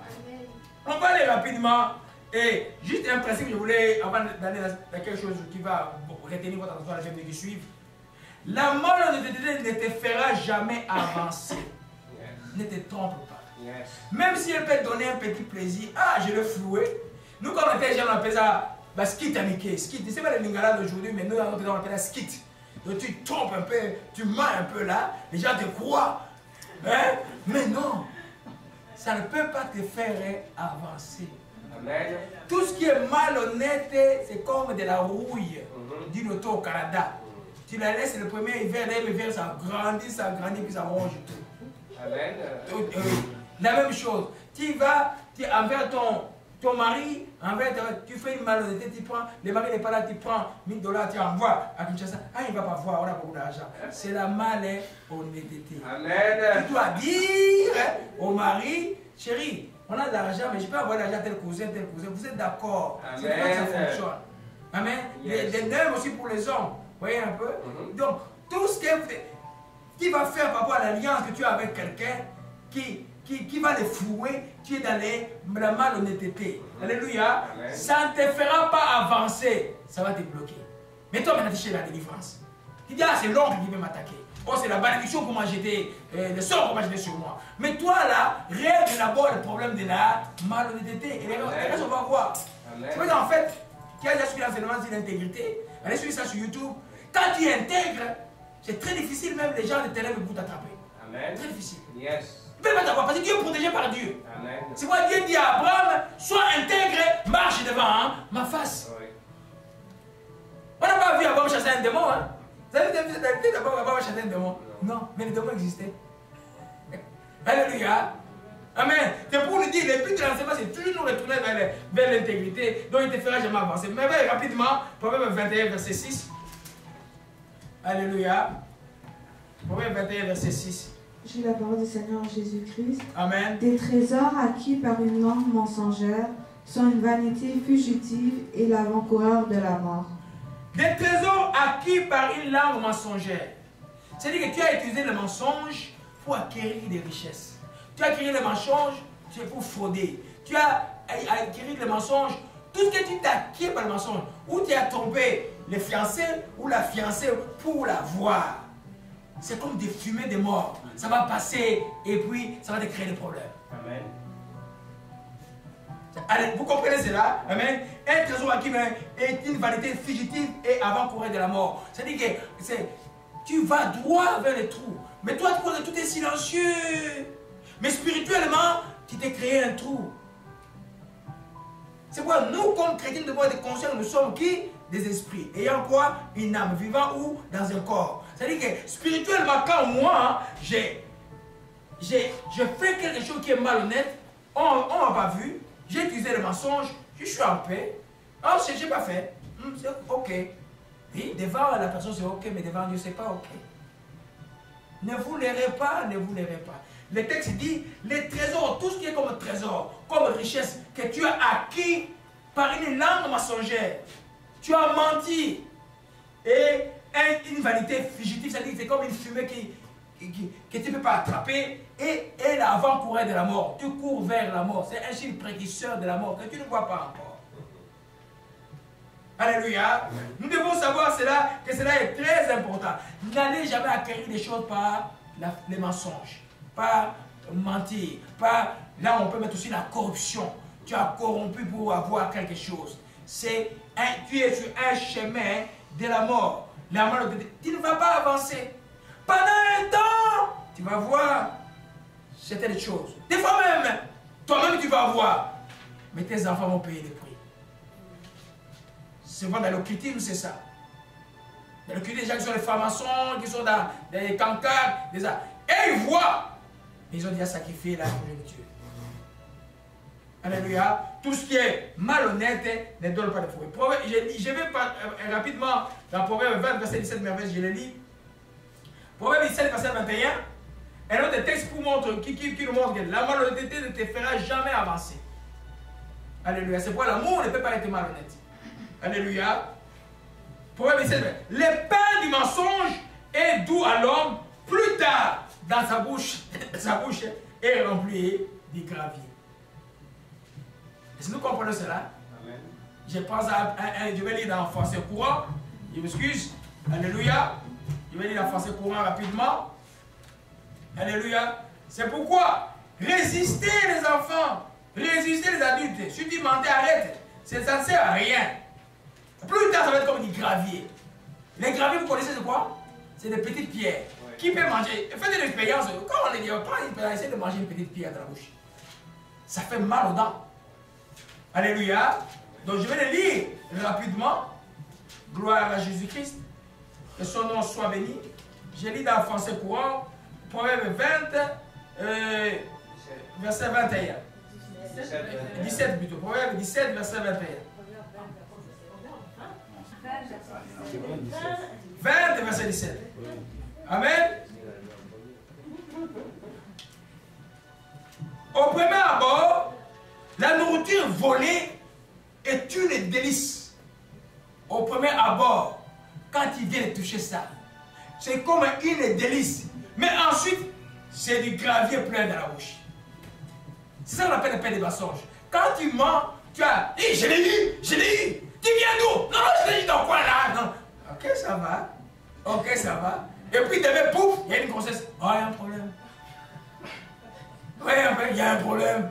Speaker 1: On va aller rapidement. Et juste un principe, je voulais, avant d'aller dans quelque chose qui va retenir votre attention à la semaine qui suit. La malhonnêteté ne te fera jamais avancer. Ne te trompe pas.
Speaker 4: Yes.
Speaker 1: Même si elle peut te donner un petit plaisir, je l'ai floué. Nous, quand on était jeunes, on appelait ça skit amicé. Skit, c'est pas les Lingala d'aujourd'hui, mais nous, on appelle ça skit. Donc tu trompes un peu, tu mens un peu là, les gens te croient. Hein? Mais non, ça ne peut pas te faire avancer.
Speaker 4: Amen.
Speaker 1: Tout ce qui est malhonnête, c'est comme de la rouille d'une auto au Canada. Tu la laisses le premier hiver, l'hiver, ça grandit, puis ça ronge tout.
Speaker 4: Amen.
Speaker 1: La même chose. Tu vas, envers ton mari, tu fais une malhonnêteté, tu prends, le mari n'est pas là, tu prends 1000 $, tu envoies à Kinshasa. Il ne va pas voir, on a beaucoup d'argent. C'est la malhonnêteté.
Speaker 4: Amen.
Speaker 1: Tu dois dire au mari, chérie, on a de l'argent, mais je peux avoir de l'argent à tel cousin. Vous êtes d'accord? C'est comme ça que ça fonctionne. Amen.
Speaker 4: Yes.
Speaker 1: Les mêmes aussi pour les hommes. Vous voyez un peu? Donc, tout ce qui va faire par rapport à l'alliance que tu as avec quelqu'un, qui va les flouer, tu es dans la malhonnêteté. Alléluia.
Speaker 4: Amen.
Speaker 1: Ça ne te fera pas avancer. Ça va te bloquer. Mais toi, maintenant, tu cherches la délivrance. Tu dis, c'est l'oncle qui veut m'attaquer. Oh, c'est la malédiction pour m'a jeté, le sort pour m'a jeté sur moi. Mais toi, là, règle d'abord le problème de la malhonnêteté. Et les restes, on va voir.
Speaker 4: Amen.
Speaker 1: C'est vrai qu'en fait, qui a déjà suivi l'enseignement sur l'intégrité, allez suivre ça sur YouTube. Quand tu intègres, C'est très difficile, même les gens de ténèbres pour t'attraper.
Speaker 4: Amen.
Speaker 1: Très difficile.
Speaker 4: Yes.
Speaker 1: Ils ne peuvent pas t'avoir parce que Dieu est protégé par Dieu.
Speaker 4: Amen.
Speaker 1: C'est pourquoi Dieu dit à Abraham, sois intègre, marche devant ma face.
Speaker 4: Oui.
Speaker 1: On n'a pas vu Abraham chasser un démon. Hein? Vous avez vu d'abord Abraham chasser un démon? Non, mais le démon existait. Alléluia. Amen. C'est pour nous dire, le but de l'enseignement, c'est toujours nous retourner vers l'intégrité, dont il ne te fera jamais avancer. Mais rapidement, Proverbe 21, verset 6. Alléluia. Proverbe 21, verset 6.
Speaker 3: J'ai la parole du Seigneur Jésus-Christ.
Speaker 1: Amen.
Speaker 3: Des trésors acquis par une langue mensongère sont une vanité fugitive et l'avant-coureur de la mort.
Speaker 1: Des trésors acquis par une langue mensongère. C'est-à-dire que tu as utilisé le mensonge pour acquérir des richesses. Tu as acquis le mensonge, c'est pour frauder. Tu as acquis le mensonge, tout ce que tu t'as acquis par le mensonge, ou tu as trompé le fiancé ou la fiancée pour la voir. C'est comme des fumées de mort. Ça va passer et puis ça va te créer des problèmes.
Speaker 4: Amen.
Speaker 1: Allez, vous comprenez cela? Amen. Un trésor acquis est une vanité fugitive et avant-coureur de la mort. C'est-à-dire que tu vas droit vers le trou. Mais toi, tout est silencieux. Mais spirituellement, tu t'es créé un trou. C'est pourquoi nous, comme chrétiens, devons être conscients que nous sommes qui? Des esprits. Ayant quoi? Une âme, vivant ou dans un corps. C'est-à-dire que spirituellement, quand moi, je fais quelque chose qui est malhonnête, on ne m'a pas vu, j'ai utilisé le mensonge, je suis en paix. Ah, je n'ai pas fait. C'est ok. Oui, devant la personne, c'est ok, mais devant Dieu, c'est pas ok. Ne vous l'airez pas, ne vous l'airez pas. Le texte dit, les trésors, tout ce qui est comme trésor, comme richesse, que tu as acquis par une langue mensongère. Tu as menti. Et une vanité fugitive, c'est-à-dire que c'est comme une fumée que tu ne peux pas attraper. Et l'avant-coureur de la mort. Tu cours vers la mort. C'est un signe précurseur de la mort que tu ne vois pas encore. Alléluia. Nous devons savoir cela, que cela est très important. N'allez jamais acquérir des choses par les mensonges, par mentir, par... Là, on peut mettre aussi la corruption. Tu as corrompu pour avoir quelque chose. Tu es sur un chemin de la mort. La mort, tu ne vas pas avancer. Pendant un temps, tu vas voir certaines choses. Des fois même, toi-même tu vas voir. Mais tes enfants vont payer le prix. Souvent dans l'occultisme, c'est ça. Dans l'occultisme, les gens qui sont des francs-maçons, qui sont dans des cancars, et ils voient. Ils ont déjà sacrifié la progéniture. Alléluia. Tout ce qui est malhonnête ne donne pas de fruits. Je vais rapidement dans Proverbe 20, verset 17, merveille, je le lis. Proverbe 17, verset 21. Un autre texte qui nous montre que la malhonnêteté ne te fera jamais avancer. Alléluia. C'est pourquoi l'amour ne peut pas être malhonnête. Alléluia. Proverbe 17, le pain du mensonge est doux à l'homme, plus tard dans sa bouche est remplie du gravier. Est-ce que nous comprenons cela?
Speaker 4: Amen.
Speaker 1: Je pense je vais lire dans français courant. Je m'excuse. Alléluia. Je vais lire dans français courant rapidement. Alléluia. C'est pourquoi résistez les enfants, résistez les adultes. Si tu mentais, arrête. Ça ne sert à rien. Plus tard, ça va être comme du gravier. Les graviers, vous connaissez c'est quoi? C'est des petites pierres. Ouais. Qui peut manger? Faites une expérience. Quand on est dit, essaie de manger une petite pierre dans la bouche. Ça fait mal aux dents. Alléluia. Donc je vais le lire rapidement. Gloire à Jésus-Christ. Que son nom soit béni. Je lis dans le français courant. Proverbe 20, verset 21. 17 plutôt. Proverbe 17, verset 21. 20, verset 17. Amen. Au premier abord, la nourriture volée est une délice. Au premier abord, quand il vient de toucher ça, c'est comme une délice. Mais ensuite, c'est du gravier plein dans la bouche. C'est ça qu'on appelle le pain des mensonges. Quand tu mens, tu as dit, je l'ai eu. Tu viens d'où? Non, je l'ai eu dans quoi là? Non. Ok, ça va. Ok, ça va. Et puis demain, pouf, il y a une grossesse. Oh, il y a un problème. Oui, il y a un problème.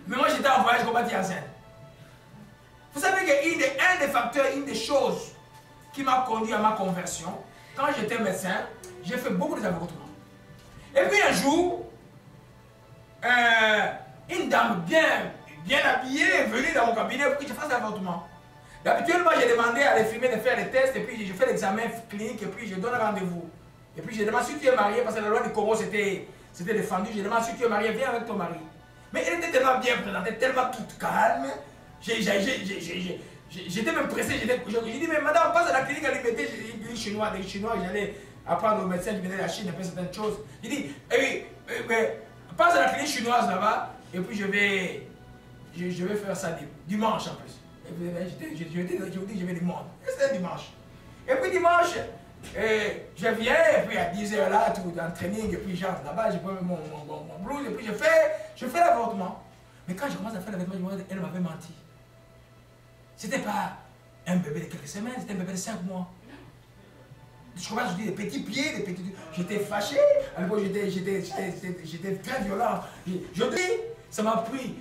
Speaker 1: Mais moi, j'étais en voyage combattu enceinte. Vous savez qu'un des facteurs, une des choses qui m'a conduit à ma conversion, quand j'étais médecin, j'ai fait beaucoup d'avortements. Et puis un jour, une dame bien habillée est venue dans mon cabinet pour que je fasse l'avortement. Habituellement, j'ai demandé à l'infirmière de faire les tests, et puis je fais l'examen clinique, et puis je donne rendez-vous. Et puis je demande si tu es marié, parce que la loi du Congo c'était défendu, je demande si tu es marié, viens avec ton mari. Mais elle était tellement bien présentée, tellement toute calme. J'étais même pressé, j'ai dit, mais madame, passe à la clinique à l'IMT, j'ai dit chinois, des chinois, j'allais apprendre aux médecins qui venaient de la Chine, un peu certaines choses. J'ai dit, passe à la clinique chinoise là-bas, et puis je vais faire ça dimanche en plus. Je dis, je vais dimanche. C'était dimanche. Et puis dimanche, je viens, et puis à 10h là, tout en training, et puis j'entre là-bas, je prends mon blouse, et puis je fais l'avortement. Mais quand je commence à faire l'avortement, elle m'avait menti. C'était pas un bébé de quelques semaines, c'était un bébé de 5 mois. Je commence à dire des petits pieds, des petits... J'étais fâché, à l'époque j'étais très violent. Je dis, ça m'a pris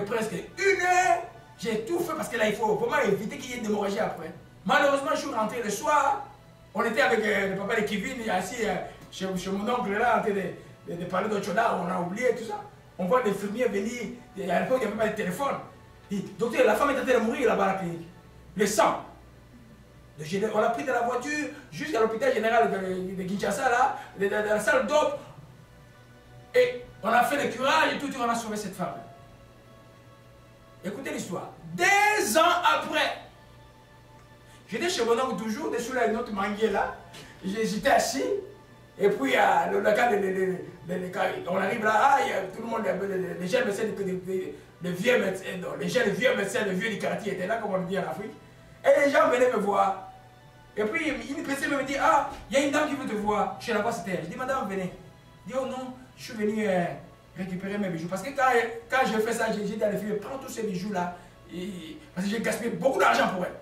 Speaker 1: presque 1 heure, j'ai tout fait parce que là il faut vraiment éviter qu'il y ait une hémorragie après. Malheureusement, je suis rentré le soir, on était avec le papa de Kevin assis chez mon oncle là, en train de parler d'autre chose là, on a oublié tout ça. On voit l'infirmier venir, à l'époque il n'y avait pas de téléphone. Il dit, docteur, la femme est en train de mourir là-bas à la clinique. Le sang. On l'a pris de la voiture jusqu'à l'hôpital général de Kinshasa, là, de la salle d'op. Et on a fait le curage et tout, on a sauvé cette femme. Écoutez l'histoire. 2 ans après, j'étais chez mon oncle toujours, dessus là, une autre manguier là. J'étais assis. Et puis, on arrive là, tout le monde, les jeunes médecins, les vieux médecins, les vieux du quartier étaient là, comme on le dit en Afrique. Et les gens venaient me voir. Et puis, une personne me dit, ah, il y a une dame qui veut te voir. Je suis là-bas, c'était elle. Je dis, madame, venez. Je dis, oh non, je suis venu récupérer mes bijoux. Parce que quand je fais ça, j'ai dit à la fille, prends tous ces bijoux là. Parce que j'ai gaspillé beaucoup d'argent pour elle.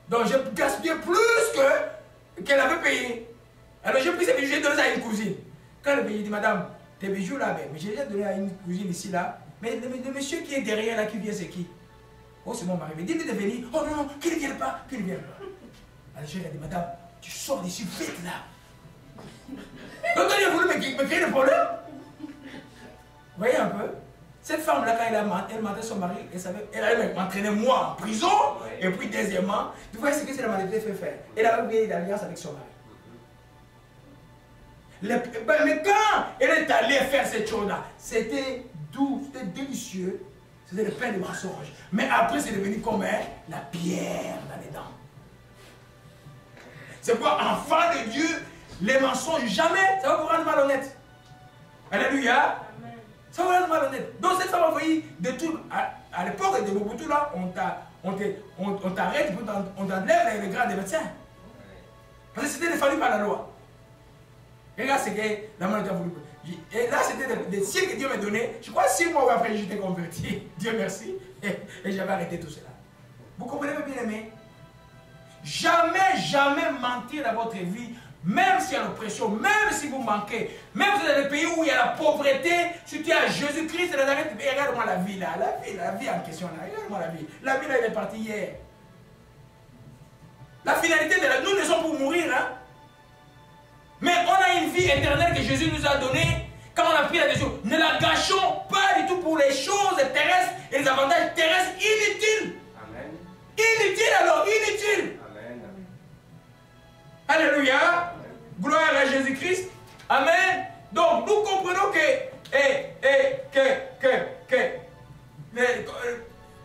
Speaker 1: Donc, j'ai gaspillé plus qu'elle avait payé. Alors, j'ai pris ces bijoux, j'ai donné ça à une cousine. Quand le pays dit, madame, tes bijoux là, mais j'ai déjà donné à une cousine ici là. Mais le monsieur qui est derrière là, qui vient, c'est qui? Oh, c'est mon mari. Mais dis-lui de venir. Oh non, qu'il ne vienne pas, qu'il ne vienne pas. Alors, j'ai dit, madame, tu sors d'ici vite là. Donc, il a voulu me créer le problème. Vous voyez un peu? Cette femme-là, quand elle mentait son mari, elle allait m'entraîner moi en prison. Et puis, deuxièmement, tu vois ce que c'est la maladie fait faire. Elle avait oublié d'alliance avec son mari. Mais quand elle est allée faire cette chose-là, c'était doux, c'était délicieux. C'était le pain de mensonge. Mais après, c'est devenu comme la pierre dans les dents. C'est quoi, enfant de Dieu, les mensonges, jamais, ça va vous rendre malhonnête. Alléluia. Amen. Ça va vous rendre malhonnête. Donc, cette femme a envoyé de tout. À l'époque de Mobutu, là, on t'arrête, on t'enlève les grades des médecins. Parce que c'était défendu par la loi. Et là, c'est que la maladie a voulu. Et là, c'était des signes que Dieu m'a donné. Je crois 6 mois après, j'étais converti. Dieu merci. Et j'avais arrêté tout cela. Vous comprenez, mes bien-aimés? Jamais, jamais mentir dans votre vie, même s'il y a l'oppression, même si vous manquez, même si vous êtes dans des pays où il y a la pauvreté, si tu as Jésus-Christ, regarde-moi la vie là, la vie en question là, regarde-moi la vie. La vie là, elle est partie hier. La finalité de la nous ne sommes pour mourir, hein. Mais on a une vie éternelle que Jésus nous a donnée. Quand on a pris la décision, ne la gâchons pas du tout pour les choses terrestres et les avantages terrestres inutiles. Amen. Inutiles alors, inutiles. Amen. Alléluia. Amen. Gloire à Jésus-Christ. Amen. Donc nous comprenons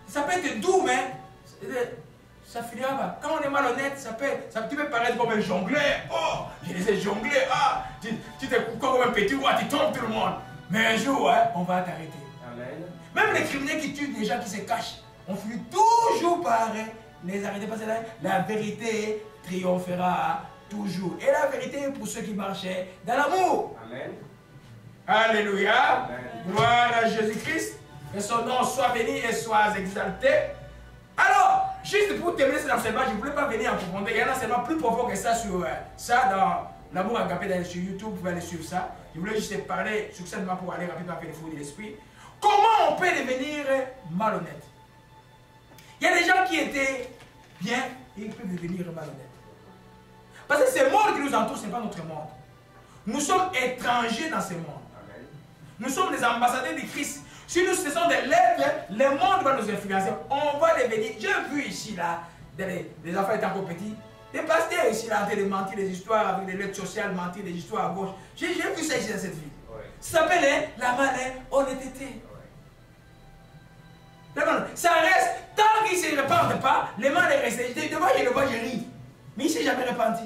Speaker 1: ça peut être doux, mais ça finira pas. Quand on est malhonnête, tu peux paraître comme un jongleur. Oh, je disais jongler. Ah, tu te coupes comme un petit roi, tu tombes tout le monde. Mais un jour, hein, on va t'arrêter. Amen. Même les criminels qui tuent des gens qui se cachent, on finit toujours par les arrêter parce que la vérité triomphera toujours. Et la vérité pour ceux qui marchaient dans l'amour. Amen. Alléluia. Amen. Gloire à Jésus-Christ. Que son nom soit béni et soit exalté. Alors, juste pour terminer cet enseignement, je ne voulais pas venir en profondeur. Il y a un enseignement plus profond que ça sur ça dans l'amour agapé sur YouTube. Vous pouvez aller suivre ça. Je voulais juste parler succinctement pour aller rapidement avec le fruit de l'esprit. Comment on peut devenir malhonnête? Il y a des gens qui étaient bien et ils peuvent devenir malhonnêtes. Parce que ce monde qui nous entoure, ce n'est pas notre monde. Nous sommes étrangers dans ce monde. Nous sommes des ambassadeurs de Christ. Si nous cessons de l'être, le monde va nous influencer. On va devenir. J'ai vu ici, là, des enfants étant encore petits, des pasteurs ici, là, en train de mentir des histoires avec des lettres sociales, mentir des histoires à gauche. J'ai vu ça ici dans cette vie. Ça s'appelle la malhonnêteté. Ça reste, tant qu'ils ne se répandent pas, les mal est resté. Devant, je le vois, je ris. Mais il ne s'est jamais repenti.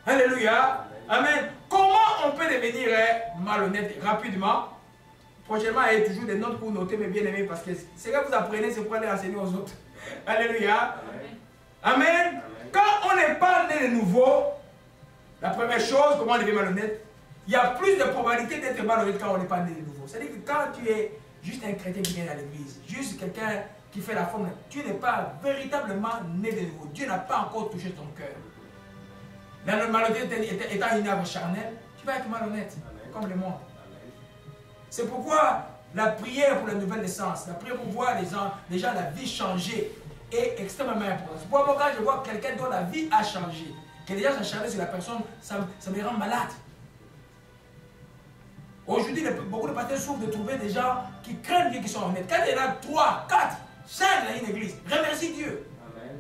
Speaker 1: Alléluia. Amen. Comment on peut devenir malhonnête rapidement? Prochainement, il y a toujours des notes pour noter, mes bien-aimés, parce que ce que vous apprenez, c'est pour aller enseigner aux autres. Alléluia. Amen. Amen. Quand on n'est pas né de nouveau, la première chose, comment on devient malhonnête? Il y a plus de probabilité d'être malhonnête quand on n'est pas né de nouveau. C'est-à-dire que quand tu es juste un chrétien qui vient à l'église, juste quelqu'un qui fait la forme, tu n'es pas véritablement né de nouveau. Dieu n'a pas encore touché ton cœur. La malhonnêteté étant une âme charnelle, tu vas être malhonnête, comme le monde. C'est pourquoi la prière pour la nouvelle naissance, la prière pour voir les gens la vie changer est extrêmement importante. Pour moi, quand je vois quelqu'un dont la vie a changé, que déjà ça a changé sur la personne, ça me rend malade. Aujourd'hui, beaucoup de pasteurs souffrent de trouver des gens qui craignent Dieu, qui sont honnêtes. Quand il y en a 3, 4, 5 dans une église, remercie Dieu. Amen.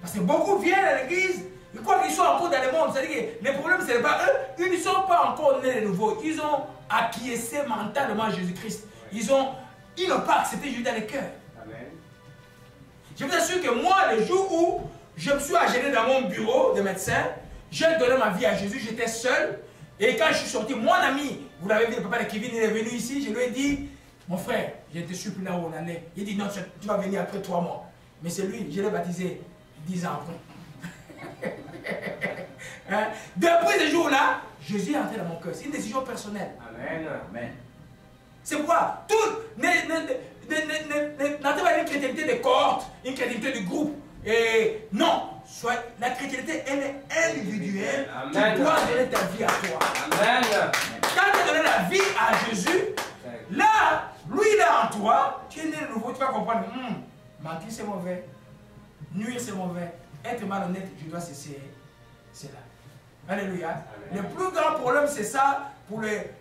Speaker 1: Parce que beaucoup viennent à l'église, ils croient qu'ils sont encore dans le monde. C'est-à-dire que les problèmes, ce n'est pas eux. Ils ne sont pas encore nés de nouveau. Ils ont acquiescé mentalement à Jésus-Christ. Ils n'ont pas accepté Jésus dans le cœur. Je vous assure que moi, le jour où je me suis agenouillé dans mon bureau de médecin, j'ai donné ma vie à Jésus, j'étais seul. Et quand je suis sorti, mon ami, vous l'avez vu, le papa de Kevin, il est venu ici, je lui ai dit, mon frère, je te suis plus là où on allait. Il dit, non, tu vas venir après 3 mois. Mais c'est lui, je l'ai baptisé 10 ans après. Hein? Depuis ce jour-là, Jésus est entré dans mon cœur. C'est une décision personnelle. Amen. Amen. C'est pourquoi tout n'entrez pas une chrétienté de cohorte, une chrétienté de groupe. Et non, la chrétienté, elle est individuelle. Amen. Tu dois donner ta vie à toi. Amen. Quand tu as donné la vie à Jésus, là, lui il est en toi, tu es né de nouveau, tu vas comprendre, mentir c'est mauvais, nuire c'est mauvais, être malhonnête, je dois cesser cela. Alléluia. Amen. Le plus grand problème c'est ça pour les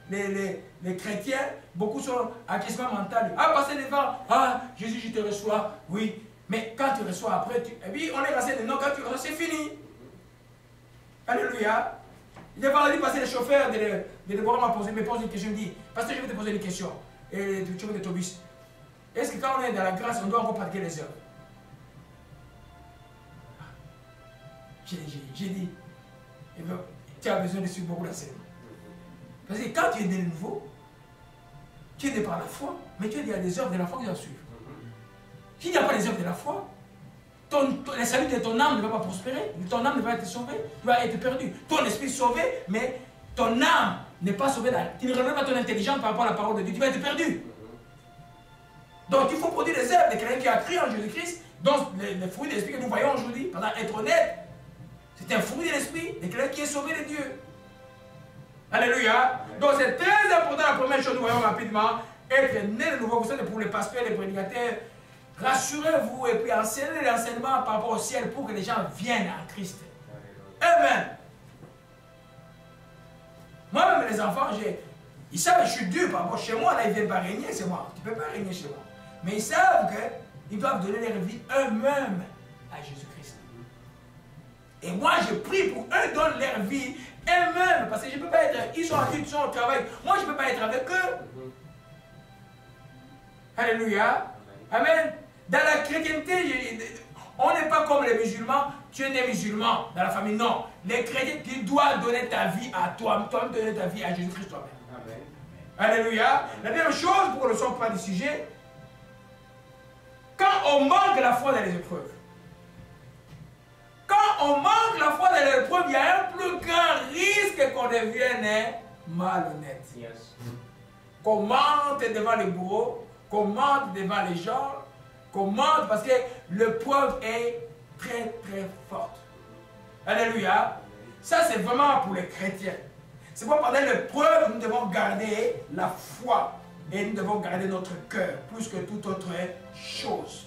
Speaker 1: chrétiens. Beaucoup sont acquiescement mental. Ah, passer devant, ah, Jésus, je te reçois, oui. Mais quand tu reçois après, et puis on est resté de non, quand tu reçois, c'est fini. Alléluia. Il est vendredi passer le chauffeur de devoir me poser une question. Il me dit, parce que je vais te poser une question. Et tu chauffeur d'autobus. Est-ce que quand on est dans la grâce, on doit encore pratiquer les heures? J'ai dit, tu as besoin de suivre beaucoup d'enseignements. Parce que quand tu es né de nouveau, tu es né par la foi, mais il y a des œuvres de la foi qui doivent suivre. S'il n'y a pas les œuvres de la foi, le salut de ton âme ne va pas prospérer, ton âme ne va être sauvée, tu vas être perdu. Ton esprit est sauvé, mais ton âme n'est pas sauvée. Tu ne relèves pas ton intelligence par rapport à la parole de Dieu, tu vas être perdu. Donc il faut produire les œuvres de quelqu'un qui a cru en Jésus-Christ, donc les fruits de l'esprit que nous voyons aujourd'hui, pendant être honnête, c'est un fruit de l'esprit de quelqu'un qui est sauvé de Dieu. Alléluia. Donc c'est très important, la première chose, nous voyons rapidement, être né de nouveau. Vous savez, pour les pasteurs et les prédicateurs, rassurez-vous et puis enseignez l'enseignement par rapport au ciel pour que les gens viennent en Christ. Amen. Moi-même, les enfants, ils savent que je suis dur par rapport chez moi, là, ils ne viennent pas régner, c'est moi. Tu ne peux pas régner chez moi. Mais ils savent qu'ils doivent donner leur vie eux-mêmes à Jésus-Christ. Et moi, je prie pour eux donnent leur vie eux-mêmes, parce que je ne peux pas être, ils sont adultes, ils sont au travail. Moi, je ne peux pas être avec eux. Alléluia. Amen. Dans la chrétienté, on n'est pas comme les musulmans. Tu es né musulman dans la famille. Non. Les chrétiens, tu dois donner ta vie à toi. Toi-même donner ta vie à Jésus-Christ toi-même. Alléluia. La deuxième chose, pour que nous ne sommes pas du sujet, quand on manque la foi dans les épreuves, quand on manque la foi dans les épreuves, il y a un plus grand risque qu'on devienne malhonnête. Yes. Qu'on mente devant les bourreaux, qu'on mente devant les gens, qu'on mente parce que l'épreuve est très très forte. Alléluia. Ça c'est vraiment pour les chrétiens. C'est pour pendant l'épreuve, nous devons garder la foi et nous devons garder notre cœur plus que toute autre chose.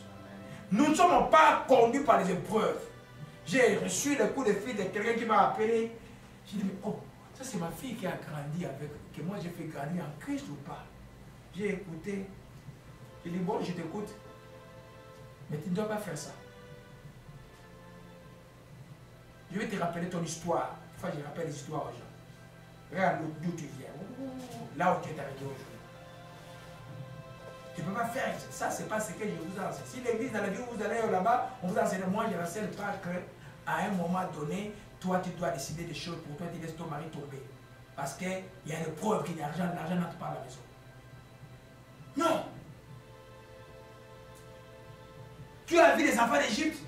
Speaker 1: Nous ne sommes pas conduits par les épreuves. J'ai reçu le coup de fil de quelqu'un qui m'a appelé. J'ai dit, mais oh, ça c'est ma fille qui a grandi avec, que moi j'ai fait grandir en Christ ou pas? J'ai écouté. J'ai dit, bon, je t'écoute. Mais tu ne dois pas faire ça. Je vais te rappeler ton histoire. Enfin, je rappelle l'histoire aux gens. Regarde d'où tu viens. Là où tu es arrivé aujourd'hui. Tu ne peux pas faire ça, c'est pas ce que je vous enseigne. Si l'église dans la vie où vous allez là-bas, on vous enseigne. Moi, je n'enseigne pas qu'à un moment donné, toi, tu dois décider des choses pour toi, tu laisses ton mari tomber. Parce qu'il y a une preuve que l'argent n'entre pas à la maison. Non! Tu as vu les enfants d'Égypte?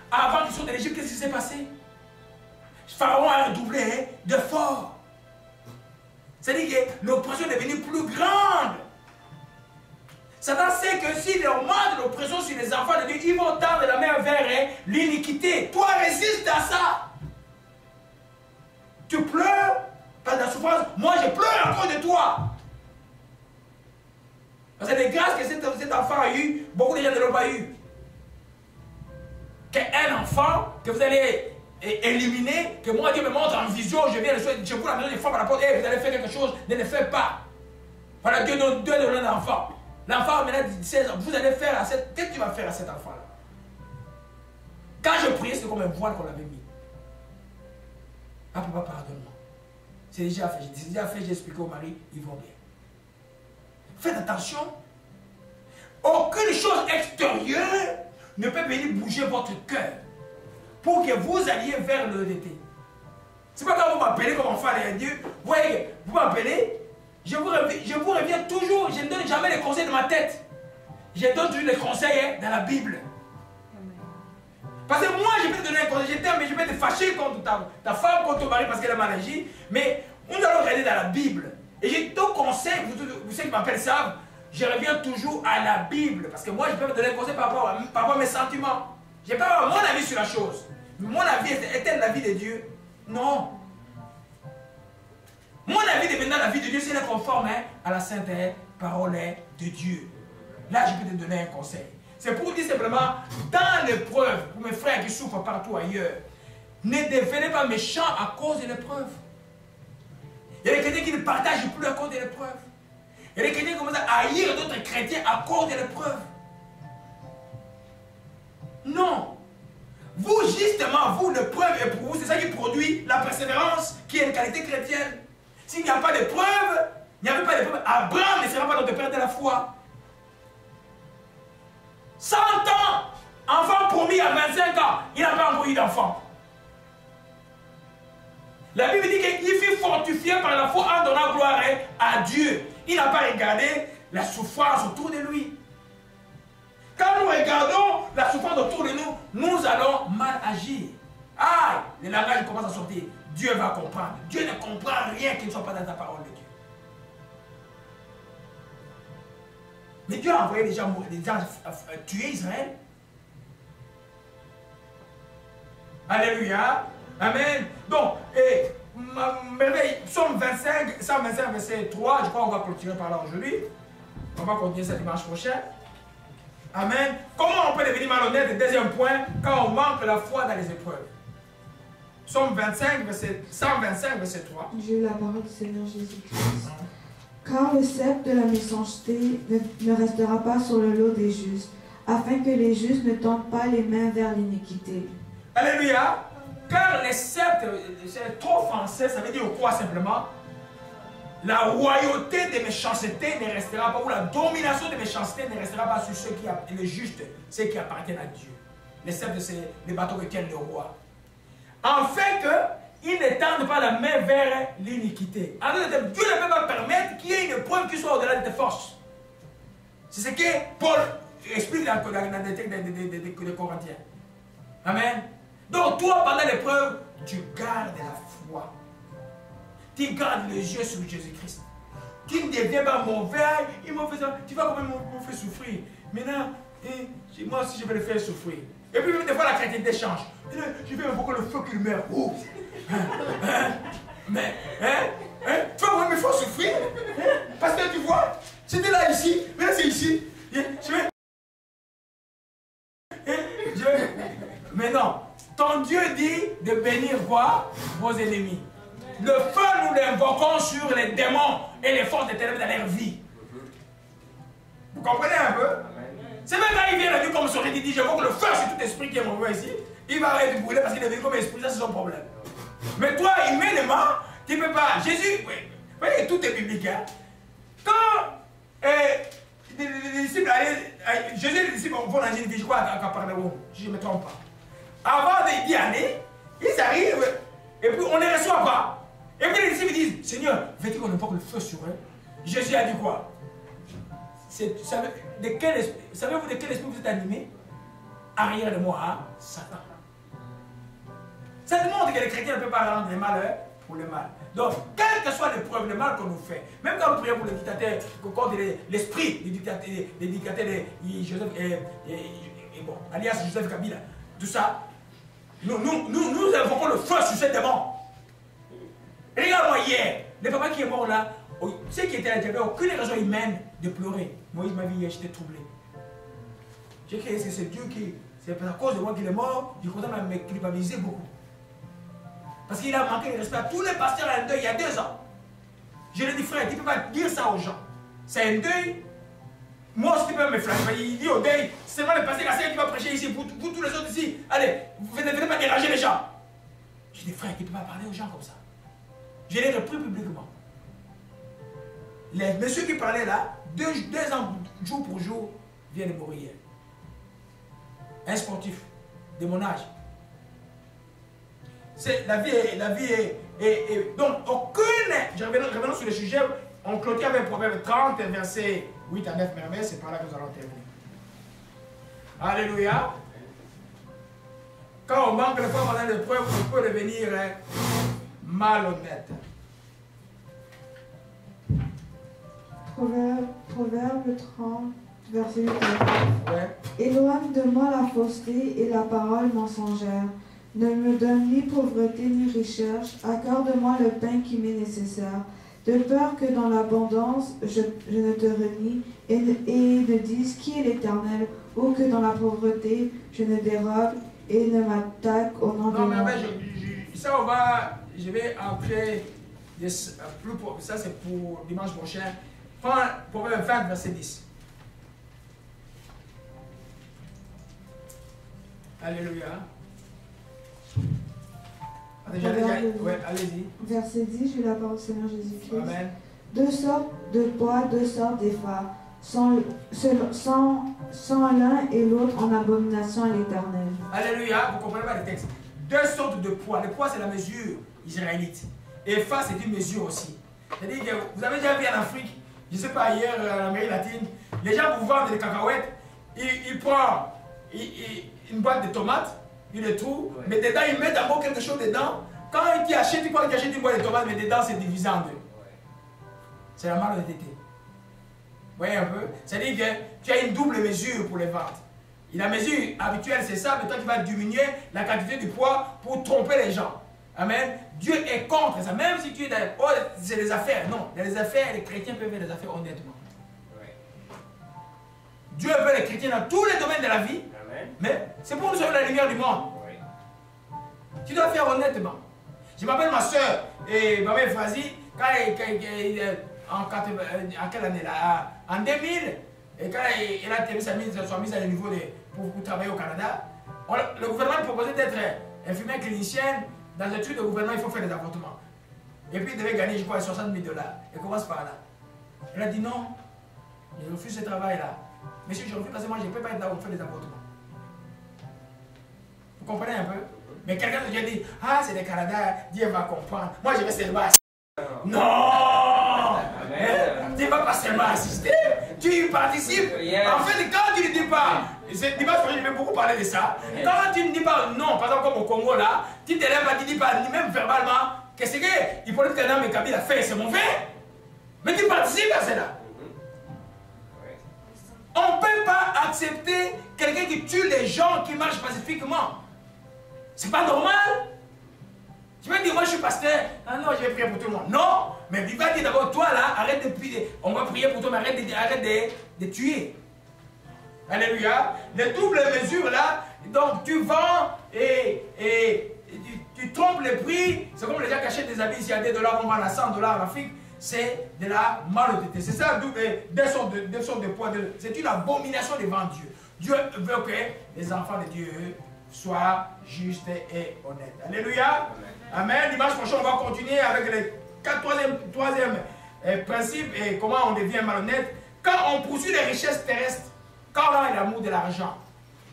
Speaker 1: Avant qu'ils sortent de l'Égypte, qu'est-ce qui s'est passé? Pharaon a redoublé d'efforts. C'est-à-dire que l'oppression est devenue plus grande. Satan sait que s'il augmente l'oppression sur les enfants de Dieu, ils vont tendre la main vers l'iniquité. Toi, résiste à ça. Tu pleures par la souffrance. Moi, je pleure à cause de toi. Parce que les grâces que cet enfant a eues, beaucoup de gens ne l'ont pas eu. Qu'un enfant que vous allez éliminer, que moi Dieu me montre en vision, je viens, je vous la maison des femmes à la porte, hey, vous allez faire quelque chose, ne le faites pas. Voilà, Dieu donne un enfant. L'enfant maintenant de 16 ans, vous allez faire à cette... Qu'est-ce que tu vas faire à cet enfant-là? Quand je priais, c'était comme un voile qu'on avait mis. Ah, papa, pardonne-moi. C'est déjà fait, j'ai expliqué au mari, ils vont bien. Faites attention. Aucune chose extérieure ne peut venir bouger votre cœur pour que vous alliez vers l'honnêteté. C'est pas quand vous m'appelez comme enfant de Dieu, vous voyez, vous m'appelez, je vous reviens toujours, je ne donne jamais les conseils de ma tête. Je donne toujours les conseils dans la Bible. Parce que moi, je peux te donner un conseil, mais je peux te fâcher contre ta femme, contre ton mari parce qu'elle a mal agi. Mais nous allons regarder dans la Bible. Et j'ai deux conseils, vous savez qui m'appellent ça, je reviens toujours à la Bible. Parce que moi, je peux me donner un conseil par rapport à mes sentiments. Je n'ai pas mon avis sur la chose. Mon avis est-elle l'avis de Dieu? Non. Mon avis de maintenant, l'avis de Dieu, c'est conforme à la sainte parole de Dieu. Là, je peux te donner un conseil. C'est pour dire simplement, dans l'épreuve, pour mes frères qui souffrent partout ailleurs, ne devenez pas méchants à cause de l'épreuve. Il y a des chrétiens qui ne partagent plus à cause de l'épreuve. Il y a des chrétiens qui commencent à haïr d'autres chrétiens à cause de l'épreuve. Non. Vous, justement, vous, l'épreuve est pour vous, c'est ça qui produit la persévérance, qui est une qualité chrétienne. S'il n'y a pas d'épreuve, il n'y avait pas d'épreuve, Abraham ne sera pas notre père de la foi. 100 ans, enfant promis à 25 ans, il n'a pas encore eu d'enfant. La Bible dit qu'il fut fortifié par la foi en donnant gloire à Dieu. Il n'a pas regardé la souffrance autour de lui. Quand nous regardons la souffrance autour de nous, nous allons mal agir. Ah, le langage commence à sortir. Dieu va comprendre. Dieu ne comprend rien qui ne soit pas dans la parole de Dieu. Mais Dieu a envoyé des gens tuer Israël. Alléluia. Amen. Donc, Psaume 125, verset 3, je crois qu'on va clôturer par là aujourd'hui. On va continuer cette dimanche prochain. Amen. Comment on peut devenir malhonnête? Deuxième point, quand on manque la foi dans les épreuves. Psaume 125, verset 3.
Speaker 3: J'ai eu la parole du Seigneur Jésus-Christ. Car le sceptre de la méchanceté ne restera pas sur le lot des justes, afin que les justes ne tendent pas les mains vers l'iniquité.
Speaker 1: Alléluia. Car les sceptres, c'est trop français, ça veut dire quoi simplement? La royauté des méchancetés ne restera pas, ou la domination des méchancetés ne restera pas sur ceux qui les justes, ceux qui appartiennent à Dieu. Les sceptres, c'est les bateaux que tiennent le roi. En fait qu'ils ne tendent pas la main vers l'iniquité. En d'autres termes, Dieu ne peut pas permettre qu'il y ait une épreuve qui soit au-delà de tes forces. C'est ce que Paul explique dans le texte des Corinthiens. Amen. Donc toi, pendant l'épreuve, tu gardes la foi. Tu gardes les yeux sur Jésus-Christ. Tu ne deviens pas mauvais. Il m'a fait ça. Tu vas quand même me faire souffrir. Maintenant, moi aussi je vais le faire souffrir. Et puis des fois la chrétienté change. Je vais invoquer le feu qui meurt. Oh. Mais, tu vas vraiment me faire souffrir. Parce que tu vois, c'était là ici, mais là c'est ici. Mais non, ton Quand Dieu dit de bénir quoi? Vos ennemis. Le feu, nous l'invoquons sur les démons et les forces des ténèbres dans leur vie. Vous comprenez un peu? C'est même quand il vient à Dieu comme Soré, il dit, je veux que le feu sur tout esprit qui est mauvais ici, il va être brûlé parce qu'il est venu comme esprit, ça c'est son problème. Mais toi, humainement, tu ne peux pas. Jésus, oui, vous voyez, tout est biblique. Hein? Quand les disciples allaient, Jésus et les disciples vont dans une ville, je crois, à Capernaum, si je ne me trompe pas. Avant d'y aller, ils arrivent, et puis on ne les reçoit pas. Et puis les disciples disent, Seigneur, veux-tu qu'on invoque le feu sur eux? Jésus a dit quoi? Savez-vous de quel esprit vous êtes animé? Arrière de moi, hein? Satan. Ça démontre que les chrétiens ne peuvent pas rendre le mal pour le mal. Donc, quelles que soient les preuves, le mal qu'on nous fait, même quand nous prions pour les dictateurs, contre l'esprit des dictateurs Joseph et bon, alias Joseph Kabila, tout ça, nous invoquons le feu sur ces démons. Regarde-moi hier, le papa qui est mort là, ceux qui étaient là, il n'y avait aucune raison humaine de pleurer. Moïse m'a dit, j'étais troublé. J'ai dit, c'est Dieu qui, c'est à cause de moi qu'il est mort, du côté m'a culpabilisé beaucoup. Parce qu'il a manqué de respect à tous les pasteurs à un deuil il y a 2 ans. Je lui ai dit, frère, tu ne peux pas dire ça aux gens. C'est un deuil. Moi aussi, tu peux me flasher. Il dit au deuil, c'est seulement le pasteur qui va prêcher ici, pour tous les autres ici. Allez, vous ne venez pas déranger les gens. J'ai dit, frère, tu ne peux pas parler aux gens comme ça. Je l'ai repris publiquement. Les messieurs qui parlaient là, 2 ans, jour pour jour, viennent de mourir. Un sportif de mon âge. La vie est donc aucune. Revenons sur le sujet. On clôture avec Proverbe 30, versets 8 à 9 merveilles. C'est par là que nous allons terminer. Alléluia. Quand on manque de foi pendant l'épreuve, on peut devenir malhonnête.
Speaker 3: Proverbe 30, verset 8 à 9.
Speaker 1: Ouais.
Speaker 3: Éloigne de moi la fausseté et la parole mensongère. Ne me donne ni pauvreté ni richesse. Accorde-moi le pain qui m'est nécessaire. De peur que dans l'abondance, je ne te renie et ne dise qui est l'Éternel, ou que dans la pauvreté, je ne dérobe et ne m'attaque au nom de
Speaker 1: Non,
Speaker 3: mon
Speaker 1: mais ça, je vais entrer, ça c'est pour dimanche prochain. Prends Proverbe 20, verset 10. Alléluia. Allez-y.
Speaker 3: Verset 10, je lis la parole du Seigneur Jésus-Christ.
Speaker 1: Amen.
Speaker 3: 2 sortes de poids, 2 sortes d'efforts, sans l'un et l'autre en abomination à l'Éternel.
Speaker 1: Alléluia, vous comprenez pas le texte. 2 sortes de poids. Le poids, c'est la mesure israélite. Et face, c'est une mesure aussi. C'est-à-dire que vous avez déjà vu en Afrique, je ne sais pas ailleurs, en Amérique latine, les gens vous vendent des cacahuètes, ils prennent une boîte de tomates, ils le trouvent, mais dedans, ils mettent d'abord quelque chose dedans. Quand ils achètent une boîte de tomates, mais dedans, c'est divisé en 2. C'est la malhonnêteté. Vous voyez un peu? C'est-à-dire que tu as une double mesure pour les ventes. Et la mesure habituelle, c'est ça, mais toi, tu vas diminuer la quantité du poids pour tromper les gens. Amen. Dieu est contre ça. Même si tu es dans... Oh, c'est des affaires. Non, dans les affaires, les chrétiens peuvent faire des affaires honnêtement. Dieu veut les chrétiens dans tous les domaines de la vie. Amen. Mais c'est pour nous sauver la lumière du monde. Tu dois faire honnêtement. Je m'appelle ma soeur et ma mère Frazi, en quelle année là? En 2000, et quand elle a terminé sa mise à niveau pour travailler au Canada, le gouvernement proposait d'être infirmière clinicienne. Dans un truc de gouvernement, il faut faire des avortements. Et puis il devait gagner, je crois, 60 000 $. Elle commence par là. Elle a dit non, je refuse ce travail-là. Monsieur, je refuse parce que moi, je ne peux pas être là où faire des avortements. Vous comprenez un peu? Mais quelqu'un de Dieu dit, ah, c'est le Canada, Dieu va comprendre. Moi, je vais seulement assister. Non! Tu ne vas pas seulement assister, tu y participes. En fait, quand tu ne dis pas, dimanche, je vais beaucoup parler de ça. Quand tu ne dis pas non, par exemple, comme au Congo, là, tu te lèves, tu ne dis pas, ni même verbalement, qu'est-ce que Hippolyte Kagame et Kabila a fait, c'est mauvais. Mais tu participes à cela. On ne peut pas accepter quelqu'un qui tue les gens qui marchent pacifiquement. C'est pas normal. Tu peux dire, moi je suis pasteur, ah non, je vais prier pour tout le monde. Non, mais il va dire d'abord, toi là, arrête de prier. On va prier pour toi, mais arrête de tuer. Alléluia. Les doubles mesures là, Donc tu vends et tu trompes le prix. C'est comme les gens qui achètent des habits ici à $2, on vend à $100 en Afrique. C'est de la malhonnêteté. C'est ça, deux sortes de poids. C'est une abomination devant Dieu. Dieu veut que les enfants de Dieu soient justes et honnêtes. Alléluia. Amen. Dimanche prochain, on va continuer avec le troisième principe et comment on devient malhonnête. Quand on poursuit les richesses terrestres, quand on a l'amour de l'argent,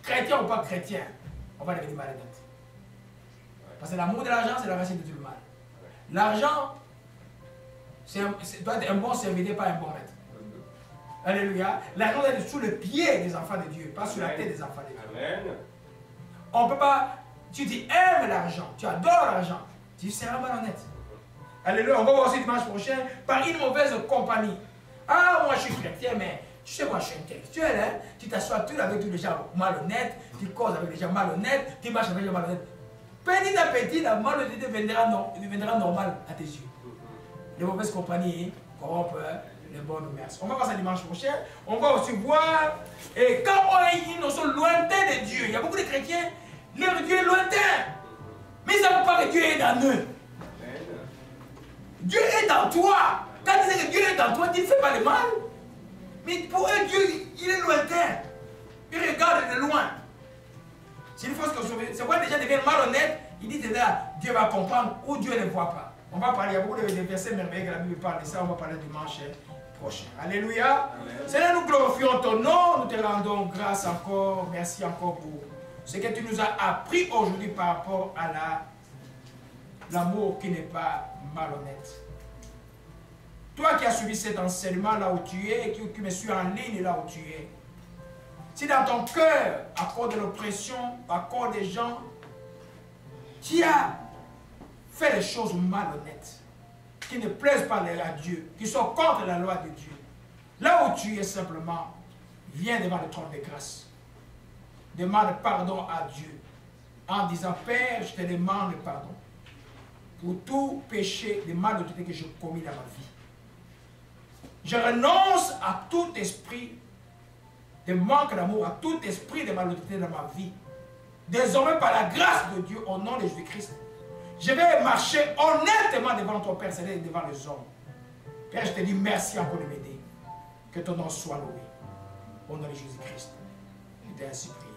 Speaker 1: chrétien ou pas chrétien, on va devenir malhonnête. Parce que l'amour de l'argent, c'est la racine de tout le mal. L'argent, doit être un bon serviteur, pas un bon maître. Alléluia. L'argent doit être sous le pied des enfants de Dieu, pas sous la tête des enfants de Dieu.
Speaker 4: Amen.
Speaker 1: On ne peut pas, tu aimes l'argent, tu adores l'argent, tu seras malhonnête. Alléluia. On va voir aussi dimanche prochain par une mauvaise compagnie. Ah, moi je suis chrétien, mais tu sais, moi je suis intellectuel. Hein? Tu t'assois tout avec tous les gens malhonnêtes, tu causes avec les gens malhonnêtes, tu marches avec les gens malhonnêtes. Petit à petit, la malhonnêteté deviendra normale à tes yeux. Les mauvaises compagnies corrompent les bonnes mœurs. On va voir ça dimanche prochain. On va aussi voir, et quand on a une notion lointaine de Dieu, il y a beaucoup de chrétiens, leur Dieu est lointain. Mais ils ne savent pas que Dieu est dans eux. Dieu est dans toi. Quand tu sais que Dieu est dans toi, tu ne fais pas le mal. Mais pour eux, Dieu, il est lointain. Il regarde de loin. C'est une fois que c'est pourquoi les gens deviennent malhonnêtes. Ils disent là, Dieu va comprendre ou Dieu ne voit pas. On va parler, il y a beaucoup de versets merveilleux que la Bible parle de ça. On va parler dimanche prochain. Alléluia. Seigneur, nous glorifions ton nom. Nous te rendons grâce encore. Merci encore pour ce que tu nous as appris aujourd'hui par rapport à l'amour qui n'est pas malhonnête. Toi qui as suivi cet enseignement là où tu es, qui me suis en ligne là où tu es, si dans ton cœur, à cause de l'oppression, à cause des gens, tu as fait des choses malhonnêtes, qui ne plaisent pas à Dieu, qui sont contre la loi de Dieu, là où tu es simplement, viens devant le trône de grâce. Demande pardon à Dieu en disant, Père, je te demande pardon pour tout péché de malhonnêteté que j'ai commis dans ma vie. Je renonce à tout esprit de manque d'amour, à tout esprit de malhonnêteté dans ma vie. Désormais, par la grâce de Dieu, au nom de Jésus-Christ, je vais marcher honnêtement devant ton Père Céleste et devant les hommes. Père, je te dis merci encore de m'aider. Que ton nom soit loué. Au nom de Jésus-Christ. Je t'ai ainsi prié.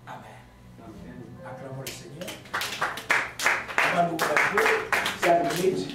Speaker 1: Amen. Acclamons le Seigneur. On va louer la Dieu. 5 minutes.